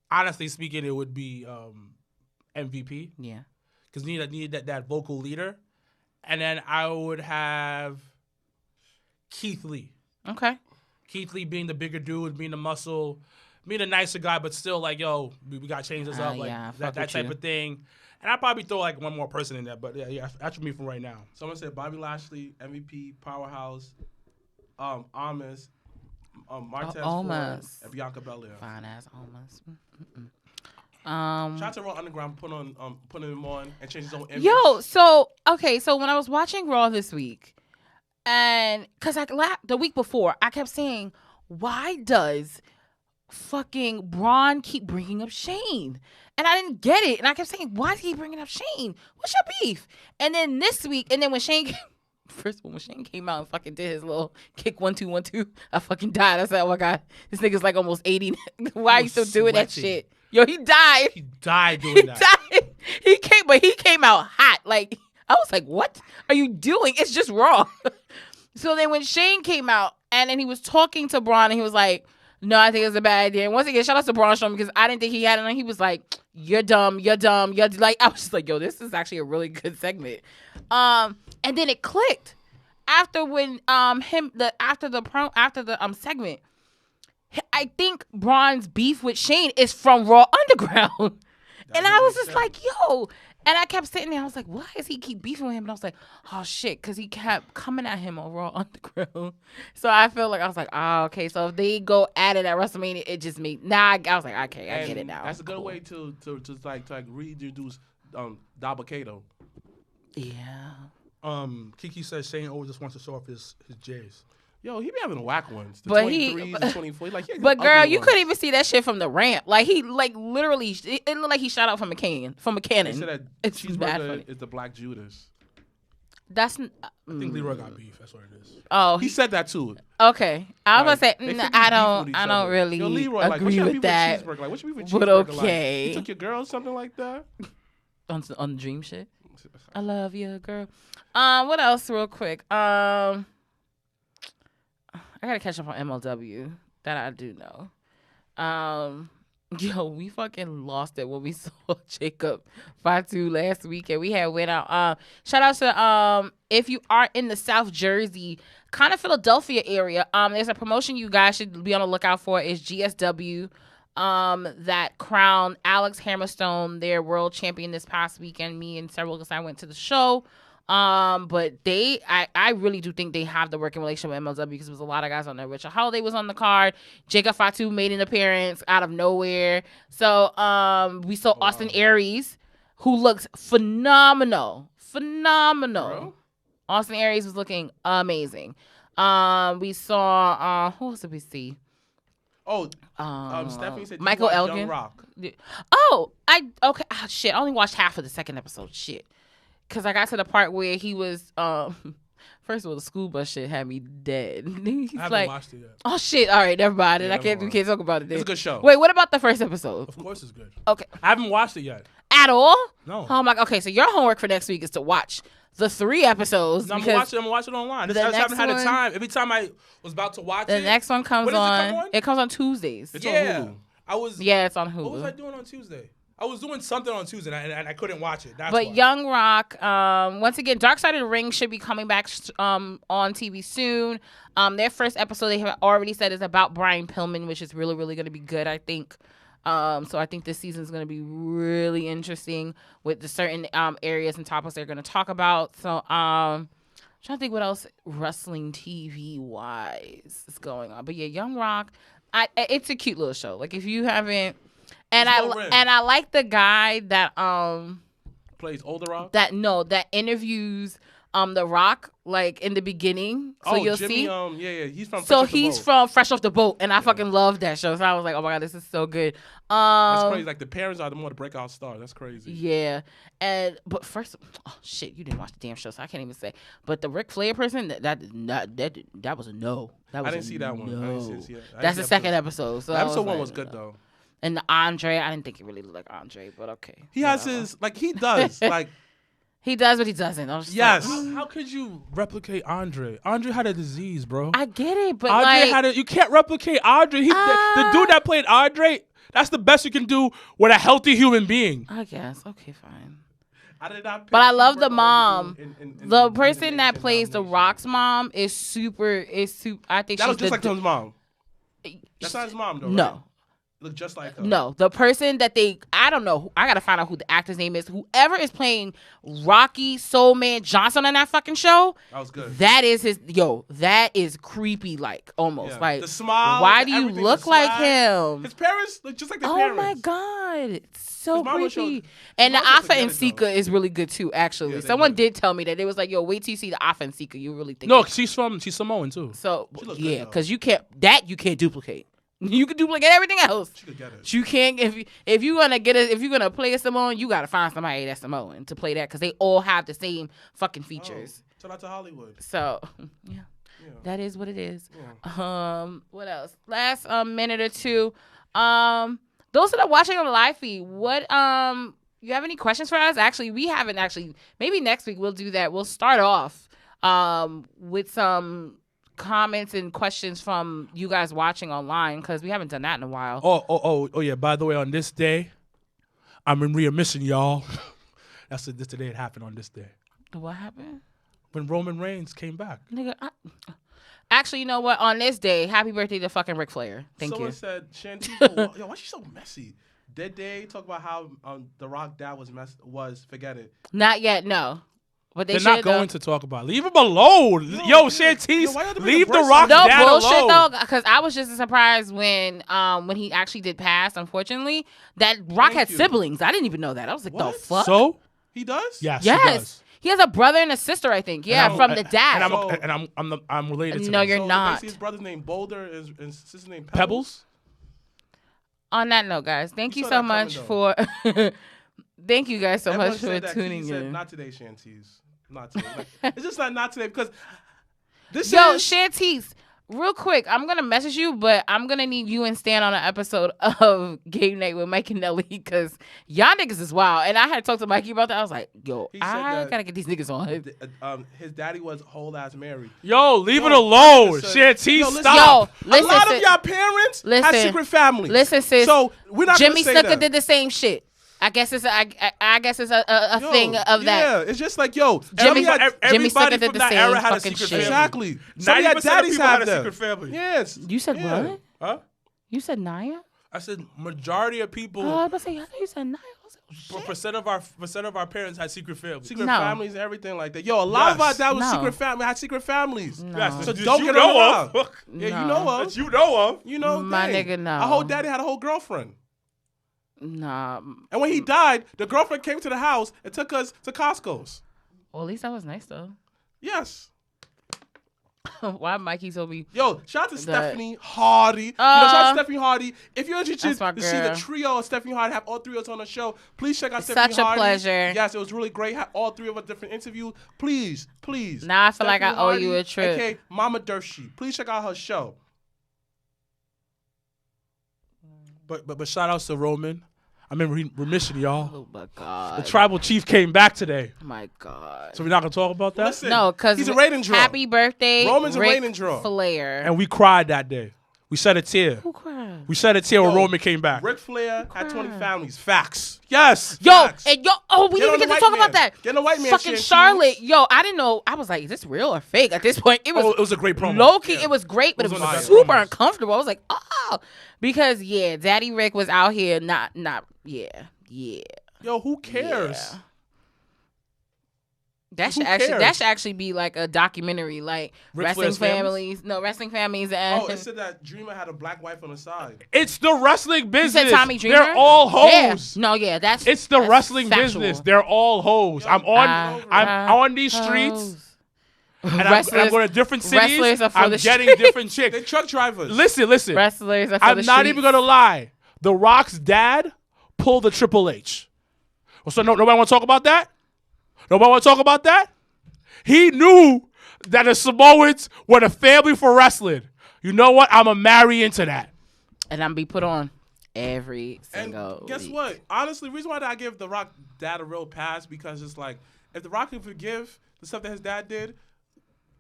Honestly speaking, it would be MVP. Yeah. Because you need that vocal leader. And then I would have Keith Lee. Okay. Keith Lee being the bigger dude, being the muscle, being a nicer guy, but still like, we got to change this up. Like yeah, that type of thing. And I'd probably throw like one more person in there. But yeah, that's me from right now. Someone said Bobby Lashley, MVP, Powerhouse, Amos, Martez Ford, and Bianca Belair. Fine ass almost. Shout out to Raw Underground putting him on and change his own image. Yo, so when I was watching Raw this week, and because the week before, I kept saying, why does fucking Braun keep bringing up Shane? And I didn't get it. And I kept saying, why is he bringing up Shane? What's your beef? And then this week, and then when Shane first of all, when Shane came out and fucking did his little kick 1 2 1 2, I fucking died. I said, oh my God, this nigga's like almost 80. Why are you still doing that shit? Yo, he died. He died doing that. Died. He came out hot. Like, I was like, what are you doing? It's just Raw. So then when Shane came out and then he was talking to Braun and he was like, no, I think it's a bad idea. And once again, shout out to Braun Strowman because I didn't think he had it. And he was like, you're dumb. Like, I was just like, yo, this is actually a really good segment. And then it clicked. after the segment, I think Braun's beef with Shane is from Raw Underground. And I was just like, yo. And I kept sitting there. I was like, why does he keep beefing with him? And I was like, oh, shit, because he kept coming at him on Raw Underground. So I felt like, I was like, oh, okay. So if they go at it at WrestleMania, it just made, I was like, okay, I get it now. That's a good way to reintroduce Dabba Kato. Yeah. Kiki says Shane always just wants to show off his J's. Yo, he be having whack ones. The But 23s, the 24s. Like, but girl, you couldn't even see that shit from the ramp. Like he, like literally, it looked like he shot out from a cannon. They said that It's bad cheeseburger funny. is the Black Judas. That's. I think Leroy got beef. That's what it is. Oh, He said that too. okay. I was Like, gonna say, they think I he's beefing don't with each really other. Yo, Leroy, like, agree what's your with beef that. Cheeseburger? Like, what's your beef with But cheeseburger? okay. Like, you took your girl or something like that? On dream shit. I love you, girl. What else, real quick? I gotta catch up on MLW. That I do know. Yo, we fucking lost it when we saw Jacob Fatu last week, and we had went out. Shout out to if you are in the South Jersey, kind of Philadelphia area. There's a promotion you guys should be on the lookout for. Is GSW. That crowned Alex Hammerstone their world champion this past weekend. Me and several of us, I went to the show. But I really do think they have the working relationship with MLW because there was a lot of guys on there. Richard Holiday was on the card. Jacob Fatu made an appearance out of nowhere. So we saw Austin Aries, who looks phenomenal. Bro? Austin Aries was looking amazing. We saw who else did we see? Oh, Stephanie said Michael you watched Elgin. Young Rock. Okay. Shit, I only watched half of the second episode. Shit. Because I got to the part where he was, first of all, the school bus shit had me dead. He's I haven't like, watched it yet. oh shit, all right, never mind. Yeah, We can't talk about it then. It's a good show. Wait, what about the first episode? Of course, it's good. Okay. I haven't watched it yet. At all? No. Oh my, okay, so your homework for next week is to watch the 3 episodes. No, I'm because gonna watch it online. I the just haven't had the next time. Every time I was about to watch the it, next one comes When does it on. come on? It comes on Tuesdays. It's yeah, on Hulu. I was. Yeah, it's on Hulu. What was I doing on Tuesday? I was doing something on Tuesday, and I couldn't watch it. That's But why. Young Rock, once again, Dark Side of the Ring should be coming back on TV soon. Their first episode, they have already said, is about Brian Pillman, which is really, really going to be good, I think. So I think this season is going to be really interesting with the certain areas and topics they're going to talk about. So I'm trying to think what else wrestling TV wise is going on. But yeah, Young Rock, it's a cute little show. Like if you haven't. And I like the guy that Plays Older Rock. that interviews The Rock like in the beginning. So you'll Jimmy, see. yeah, he's from. So Fresh Off the he's Boat. from Fresh Off the Boat, and I fucking love that show. So I was like, oh my god, this is so good. That's crazy. Like the parents are the more the breakout stars. That's crazy. Yeah, but first, oh shit, you didn't watch the damn show, so I can't even say. But the Ric Flair person, that was a no. That was I didn't see that one. I No. didn't see it. I That's didn't the see second episode. So I Episode was 1 like, was good no. though. And the Andre, I didn't think it really looked like Andre, but okay. He has his he does like He does, but he doesn't. I was just yes. like, How could you replicate Andre? Andre had a disease, bro. I get it, but Andre like, you can't replicate Andre. The dude that played Andre, that's the best you can do with a healthy human being. I guess okay, fine. I did not. But I love the mom. In The the person that nation plays the nomination. Rock's mom is super. I think That she's looks just like the, his mom. That's not his mom though. No. Right? Look just like her. No, the person that I don't know. I gotta find out who the actor's name is. Whoever is playing Rocky Soul Man Johnson on that fucking show, That was good. that is that is creepy, like almost Yeah. like. The smile. Why do you everything, look the like swag. him? His parents look just like their Oh parents. my god, it's so His mama creepy. showed- And the his mama Alpha and looked together, Sika is really good too. Actually, Yeah, they someone did. did tell me that they was like, "Yo, wait till you see the Alpha and Sika, you really think." No, she's Samoan too. So She look good, yeah, though. because you can't duplicate. You can duplicate everything else. She could get it. You can't if you're gonna play a Samoan, you gotta find somebody that's Samoan to play that because they all have the same fucking features. Oh, shout out to Hollywood. So yeah, Yeah. that is what it is. Yeah. What else? Last minute or two. Those that are watching on the live feed, what you have any questions for us? Actually, we haven't actually. Maybe next week we'll do that. We'll start off with some comments and questions from you guys watching online because we haven't done that in a while. Oh yeah. By the way, on this day, I'm in readmission, y'all. That's the day it happened on this day. What happened? when Roman Reigns came back. Nigga, actually, you know what? On this day, happy birthday to fucking Ric Flair. Thank Someone you. said, Shanti, yo, why she so messy? Did they talk about how The Rock dad was forget it? Not yet, no. But They're not going to talk about it. Leave him alone. No, Yo, dude. Shantice, Yo, why y'all leave The embrace Rock No dad bullshit alone. though, because I was just as surprised when he actually did pass. Unfortunately, that Rock Thank had you. siblings. I didn't even know that. I was like, What? the fuck? So, He does? yes, he yes, does. he has a brother and a sister. I think. Yeah, And from the dad. I'm related to No, them. you're So not. basically his brother's name Boulder and his sister's name Pebbles. On that note, guys, thank you saw so that much coming, for. Thank you guys so Everyone much for said that. tuning He said, in. not today, Shantice. Not today. Like, it's just not today because this Yo, is... Shantice, real quick, I'm gonna message you, but I'm gonna need you and Stan on an episode of Game Night with Mike and Nelly because y'all niggas is wild. And I had to talk to Mikey about that. I was like, yo, He said I that- gotta get these niggas on. his daddy was whole ass married. Yo, leave Yo, it alone. listen. Shantice, Yo, listen. stop. Yo, listen, a lot sis. of y'all parents had Listen. secret families. Listen, sis. So we're not Jimmy gonna say Snuka that. did the same shit. I guess it's a Yo, thing of that. Yeah, it's just like yo, Jimmy everybody- Jimmy Snuka Everybody did from the that same era had a fucking secret shit. family. exactly. Some of y'all 90% of daddies people have had a them. secret family. Yes. You said Yeah. what? Huh? You said Naya? I said majority of people, Oh, I was about to say, I thought you said Naya. I was like, shit. percent of our parents had secret families. Secret No. families and everything like that. Yo, a lot of our Yes. dads was No. secret family had secret families. No. Yes, So that don't you get know around. of. Yeah, No. you know of. That you know of. You know, My dang. nigga, no. Our whole daddy had a whole girlfriend. Nah. And when he died, the girlfriend came to the house and took us to Costco's. Well, at least that was nice, though. Yes. Why Mikey told me. Yo, shout out to That- Stephanie Hardy. Shout out to Stephanie Hardy. If you're interested That's my to see the girl. trio of Stephanie Hardy, have all three of us on the show, please check out It's Stephanie such a Hardy. pleasure. Yes, it was really great. Had all three of us different interviews. Please. Now I feel like I Stephanie owe Hardy, you a trip. AKA Mama Dershi. Please check out her show. But shout outs to Roman. I'm in remission, y'all. Oh, my God. The tribal chief came back today. Oh, my God. So we're not gonna talk about that. Listen, No, because he's a rating draw. Happy birthday, Roman's a Ric rating draw. Flair. And we cried that day. We shed a tear. Who cried? We shed a tear when Yo, Roman came back. Ric Flair had 20 cried? families. Facts. Yes. Yo, facts. and yo, oh, we Get didn't on get the to white talk man. about that. Get on the white man Fucking shit, Charlotte. Yo, I didn't know. I was like, is this real or fake? At this point, it was, Oh, it was a great promo. low key. Yeah. It was great, but It it was was one of the best super promos. uncomfortable. I was like, oh, because yeah, Daddy Rick was out here not, yeah. Yo, who cares? Yeah. That Who should cares? actually be like a documentary, like Ric wrestling Flair's families? families. No, wrestling families and Oh, it said that Dreamer had a black wife on the side. It's the wrestling you business. said Tommy Dreamer. They're all hoes. Yeah. No, yeah, that's It's the that's wrestling factual. business. They're all hoes. Yo, I'm on these streets, Hoes. and I'm Wrestlers- going to different cities. wrestlers are for I'm the getting street. different They chicks. truck drivers. Listen. Wrestlers are for I'm the not streets. even gonna lie. The Rock's dad pulled the Triple H. So nobody want to talk about that? Nobody want to talk about that? He knew that the Samoans were the family for wrestling. You know what? I'ma marry into that. And I'm be put on every And single guess week. what? Honestly, reason why I give The Rock dad a real pass because it's like if The Rock can forgive the stuff that his dad did,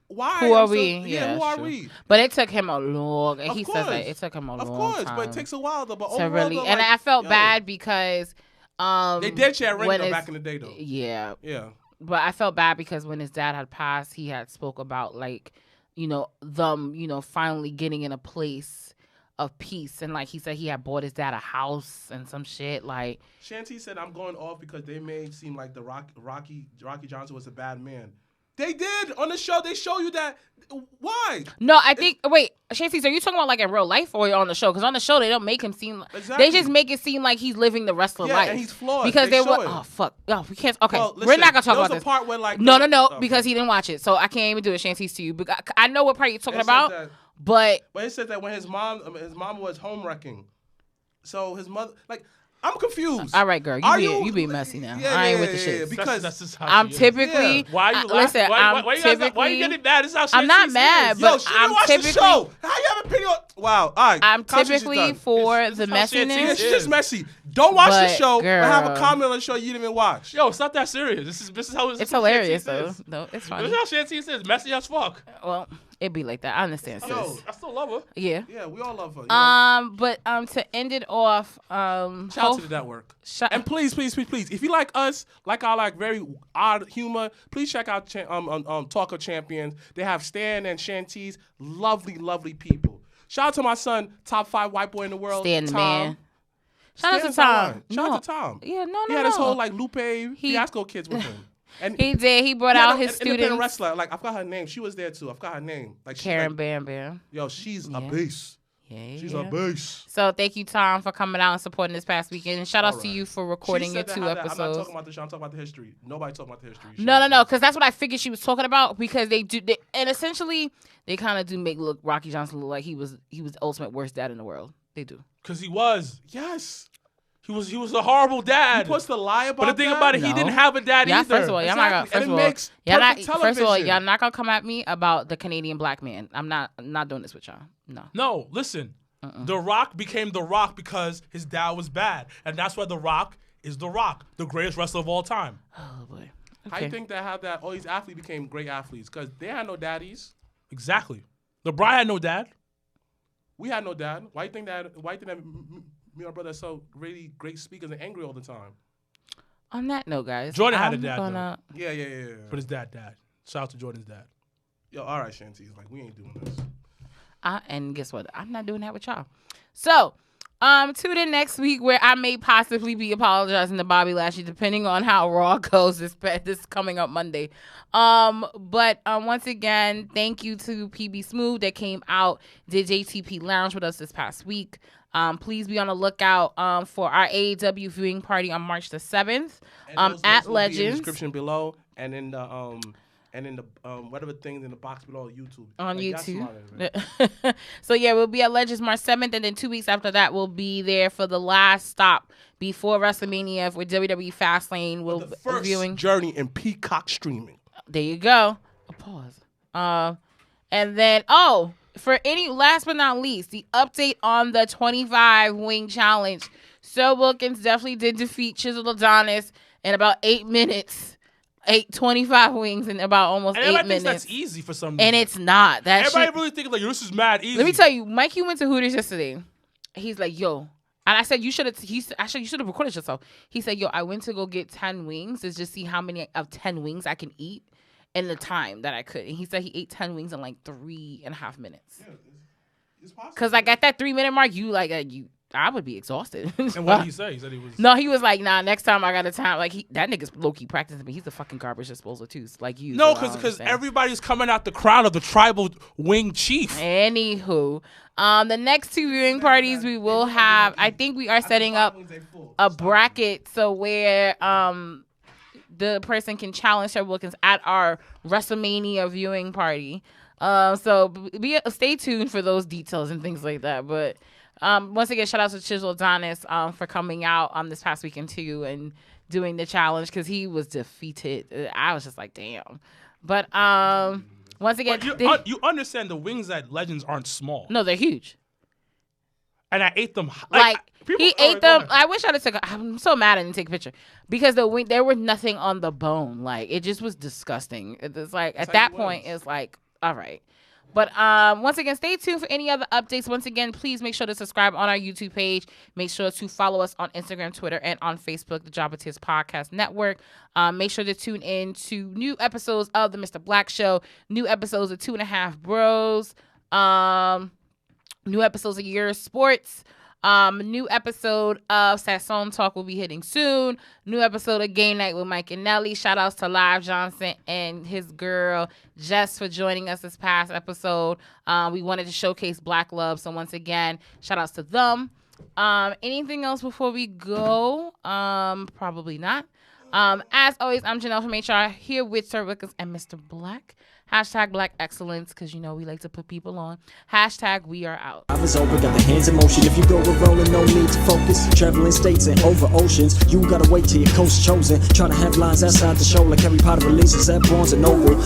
why? Who are I'm we? Yeah, who are true. we? But it took him a long. And Of he says course. that it took him a Of long course, time. but it takes a while though. But to overall, really. though, And like, I felt yo, bad because They did share a ring when though his- back in the day though. Yeah, Yeah. but I felt bad because when his dad had passed, he had spoke about like, them, finally getting in a place of peace, and like he said, he had bought his dad a house and some shit. Like, Shanti said, "I'm going off because they made it seem like the Rocky Johnson was a bad man." They did on the show. They show you that. Why? no, I think. Wait, Shanties, are you talking about like in real life or on the show? Because on the show they don't make him seem. Exactly. They just make it seem like he's living the wrestler Yeah, life. and he's flawed. Because They they show were. it. Oh fuck. Oh, we can't. Okay, Well, we're listen, not gonna talk there about was this. a part where like No, okay. because he didn't watch it, so I can't even do it. Shanties to you, because I know what part you're talking It said about, that- but But it said that when his mom was home wrecking, so his mother like I'm confused. all right, girl, Are you being messy now. Yeah, I ain't yeah, with the yeah, shit. yeah, because that's just how I'm she is. typically. Yeah. Why are you laughing? Listen, why, I'm why you typically. guys, why you getting mad? This is how I'm not Shantice mad, is. Yo, but she I'm didn't watch typically. the show. How you have an opinion? Wow. All right. I'm conversation's typically done. for This the is how Shantice Yeah, messiness. she's just messy. Don't watch the But, show, but have a girl. comment on the show you didn't even watch. Yo, it's not that serious. This is how It's hilarious Shantice though. is. No, it's This funny. is how Shantice is. Messy as fuck. Well, It be like that. I understand, sis. Yo, I still love her. Yeah. yeah, we all love her. You know? But to end it off, Shout out to the network. Shout- And please, if you like us, like our like very odd humor, please check out Talk of Champions. They have Stan and Shantice, lovely people. Shout out to my son, top 5 white boy in the world, Stan the Tom. man. Shout out to Stan's Tom. alright. Shout out to Tom. Yeah, no. He had his whole like Lupe Fiasco kids with him. And He did. He brought yeah, out no, his an independent students. wrestler. Like I forgot her name. She was there too. I forgot her name. Like she's Karen like, Bam Bam. yo, she's Yeah. a beast. Yeah, She's yeah. a beast. So thank you, Tom, for coming out and supporting this past weekend. And shout out to Alright. you for recording She your said that 2 how that- episodes. I'm not talking about the show. I'm talking about the history. Nobody talking about the history. No, because that's what I figured she was talking about. Because and essentially they kind of do make Rocky Johnson look like he was the ultimate worst dad in the world. They do. Because he was. Yes. He was a horrible dad. You supposed to lie about But the thing that? about it, he No. didn't have a dad Yeah, either. first of all, y'all not gonna. Exactly. First And of it all, makes y'all not. perfect First of all, television. y'all not gonna come at me about the Canadian black man. I'm not doing this with y'all. No. No, listen. The Rock became The Rock because his dad was bad. And that's why The Rock is The Rock, the greatest wrestler of all time. Oh boy. How you think that all these athletes became great athletes? Because they had no daddies. Exactly. LeBron had no dad. We had no dad. Why you think that me and my brother are so really great speakers and angry all the time? On that note, guys, Jordan had a I'm dad, gonna- Yeah. But his dad. Shout out to Jordan's dad. Yo, all right, Shantice. Like, we ain't doing this. And guess what? I'm not doing that with y'all. So, tune in next week where I may possibly be apologizing to Bobby Lashley, depending on how Raw goes this coming up Monday. But once again, thank you to PB Smooth that came out, did JTP Lounge with us this past week. Please be on the lookout for our AEW viewing party on March the 7th And those at links will be in the Legends. description below and in the whatever things in the box below YouTube. On Like, that's YouTube. smarter, man. So yeah, we'll be at Legends March 7th, and then 2 weeks after that, we'll be there for the last stop before WrestleMania for WWE Fastlane. We'll The be first viewing. journey in Peacock streaming. There you go. A pause. And then for any last but not least, the update on the 25 wing challenge. So Wilkins definitely did defeat Chisel Adonis in about 8 minutes. 25 wings in about almost And 8 everybody minutes. thinks that's easy for some reason. And it's not. That Everybody shit, really thinks like, this is mad easy. let me tell you, Mikey went to Hooters yesterday. He's like, yo. And I said, you should have recorded yourself. He said, yo, I went to go get 10 wings to just see how many of 10 wings I can eat in the time that I could. And he said he ate 10 wings in like 3.5 minutes. Yeah, it's possible. Because like at that 3 minute mark, I would be exhausted. And what did he say? He said he was... No, he was like, nah, next time I got a time. Like, that nigga's low-key practicing, but he's a fucking garbage disposal, too. Like you. No, so I don't because understand. everybody's coming out the crown of the tribal wing chief. Anywho, the next 2 viewing parties we will have, I think we are setting up a bracket so where the person can challenge Sherry Wilkins at our WrestleMania viewing party. So stay tuned for those details and things like that. But once again, shout out to Chisel Adonis for coming out this past weekend too and doing the challenge because he was defeated. I was just like, damn. But once again, But you understand the wings at Legends aren't small. no, they're huge. And I ate them. Like people- he all ate right, go them. ahead. I wish I'd have took. I'm so mad I didn't take a picture because there was nothing on the bone. Like it just was disgusting. It's like at how that you point, was. it's like all right. But once again, stay tuned for any other updates. Once again, please make sure to subscribe on our YouTube page. Make sure to follow us on Instagram, Twitter, and on Facebook, the Jabba Tears Podcast Network. Make sure to tune in to new episodes of the Mrblacc Show, new episodes of 2.5 Bros, new episodes of Your Sports. New episode of Sasson Talk will be hitting soon. New episode of Game Night with Mike and Nelly. Shout outs to Live Johnson and his girl Jess for joining us this past episode. We wanted to showcase Black love, so once again, shout outs to them. Anything else before we go? Probably not. As always, I'm Janelle from HR here with Sir Wilkins and Mrblacc. Hashtag Black Excellence, because, we like to put people on. Hashtag we are out. I was over, got the hands in motion. If you go with rolling, no need to focus. Traveling states and over oceans. You gotta wait till your coast chosen. Try to have lines outside the show like Harry Potter releases at Barnes & Noble.